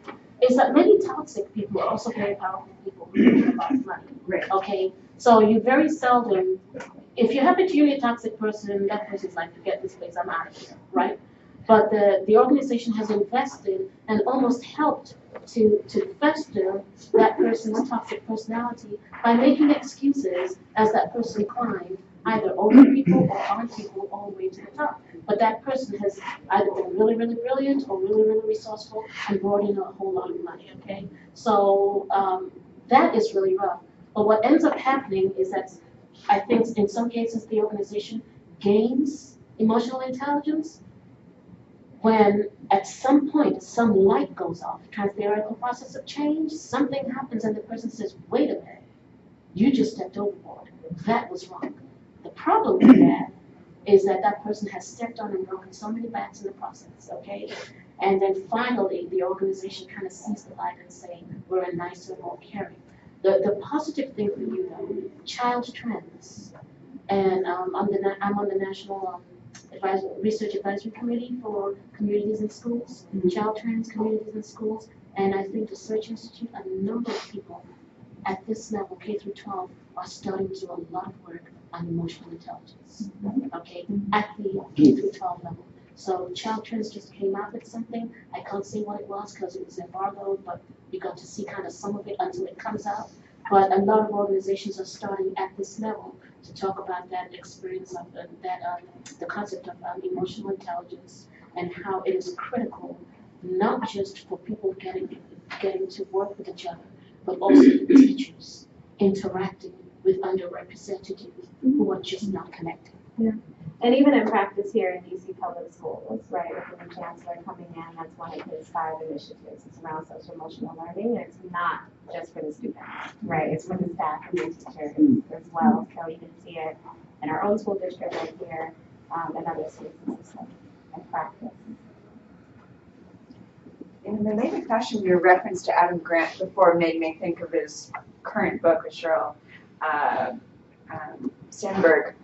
is that many toxic people are also very powerful people who care about money. Right. Okay, so you very seldom, if you happen to be a toxic person, that person's like, forget this place, I'm out of here, right? But the organization has invested and almost helped to fester that person's toxic personality by making excuses as that person climbed either over people or on people all the way to the top. But that person has either been really, really brilliant or really, really resourceful and brought in a whole lot of money, okay? So that is really rough. But what ends up happening is that I think in some cases the organization gains emotional intelligence when at some point some light goes off, theoretical process of change, something happens and the person says, wait a minute, you just stepped overboard. That was wrong. The problem with that is that that person has stepped on and broken so many backs in the process, okay? And then finally, the organization kind of sees the light and say, we're a nicer, more caring. The positive thing for you though, child trends. And I'm on the National Research Advisory Committee for Communities in Schools, Child Trends, Communities in Schools, and I think the Search Institute, a number of people at this level, K through 12, are starting to do a lot of work on emotional intelligence, okay, at the K through 12 level. So Child Trends just came out with something. I can't say what it was because it was embargoed, but you got to see kind of some of it until it comes out. But a lot of organizations are starting at this level to talk about that experience of the concept of emotional intelligence and how it is critical, not just for people getting to work with each other, but also for teachers interacting with underrepresented youth who are just not connected. Yeah. And even in practice here in DC Public Schools, right, with the new chancellor coming in, that's one of his 5 initiatives. It's around social emotional learning, and it's not just for the students, right? It's for the staff and the teachers as well. So you can see it in our own school district right here, and other schools and practice. In the related fashion, your reference to Adam Grant before made me think of his current book with Sheryl Sandberg,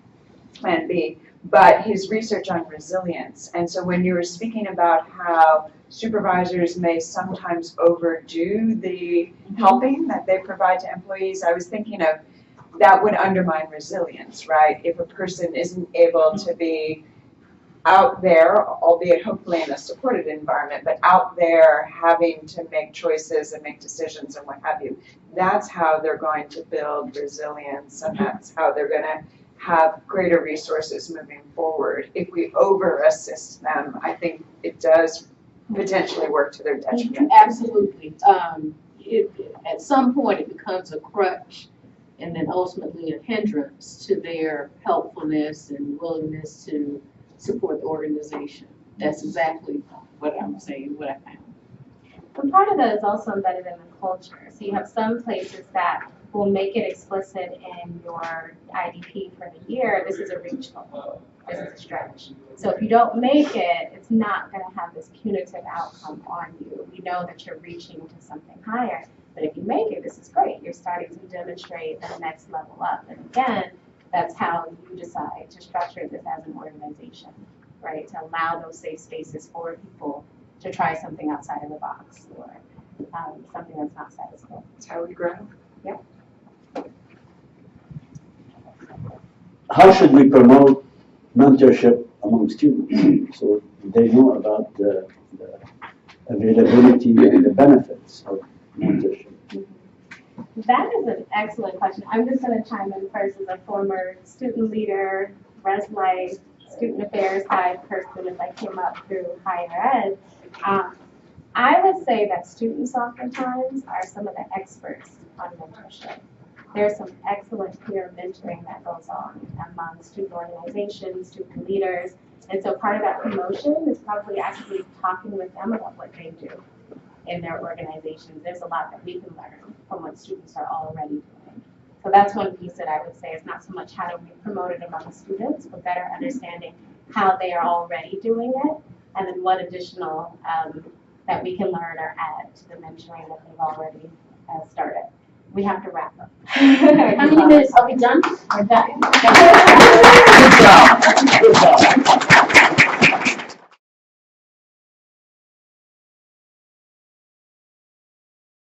Plan B, but his research on resilience. And so when you were speaking about how supervisors may sometimes overdo the helping that they provide to employees, I was thinking of that would undermine resilience, right? If a person isn't able to be out there, albeit hopefully in a supported environment, but out there having to make choices and make decisions and what have you. That's how they're going to build resilience, and that's how they're going to have greater resources moving forward. If we over-assist them, I think it does potentially work to their detriment. Absolutely. At some point, it becomes a crutch and then ultimately a hindrance to their helpfulness and willingness to support the organization. That's exactly what I'm saying, what I found. And part of that is also embedded in the culture. So you have some places that will make it explicit in your IDP for the year, this is a reach goal, this is a stretch. So if you don't make it, it's not going to have this punitive outcome on you. We know that you're reaching to something higher, but if you make it, this is great. You're starting to demonstrate the next level up. And again, that's how you decide to structure this as an organization, right? To allow those safe spaces for people to try something outside of the box or something that's not status quo. That's how we grow. Yep. How should we promote mentorship among students so they know about the availability and the benefits of mentorship? That is an excellent question. I'm just going to chime in first as a former student leader, res life, student affairs side person as I came up through higher ed. I would say that students oftentimes are some of the experts on mentorship. There's some excellent peer mentoring that goes on among student organizations, student leaders, and so part of that promotion is probably actually talking with them about what they do in their organizations. There's a lot that we can learn from what students are already doing. So that's one piece that I would say is not so much how do we promote it among students, but better understanding how they are already doing it, and then what additional that we can learn or add to the mentoring that they've already started. We have to wrap up. How many minutes are we done? We're done. Good job. Good job.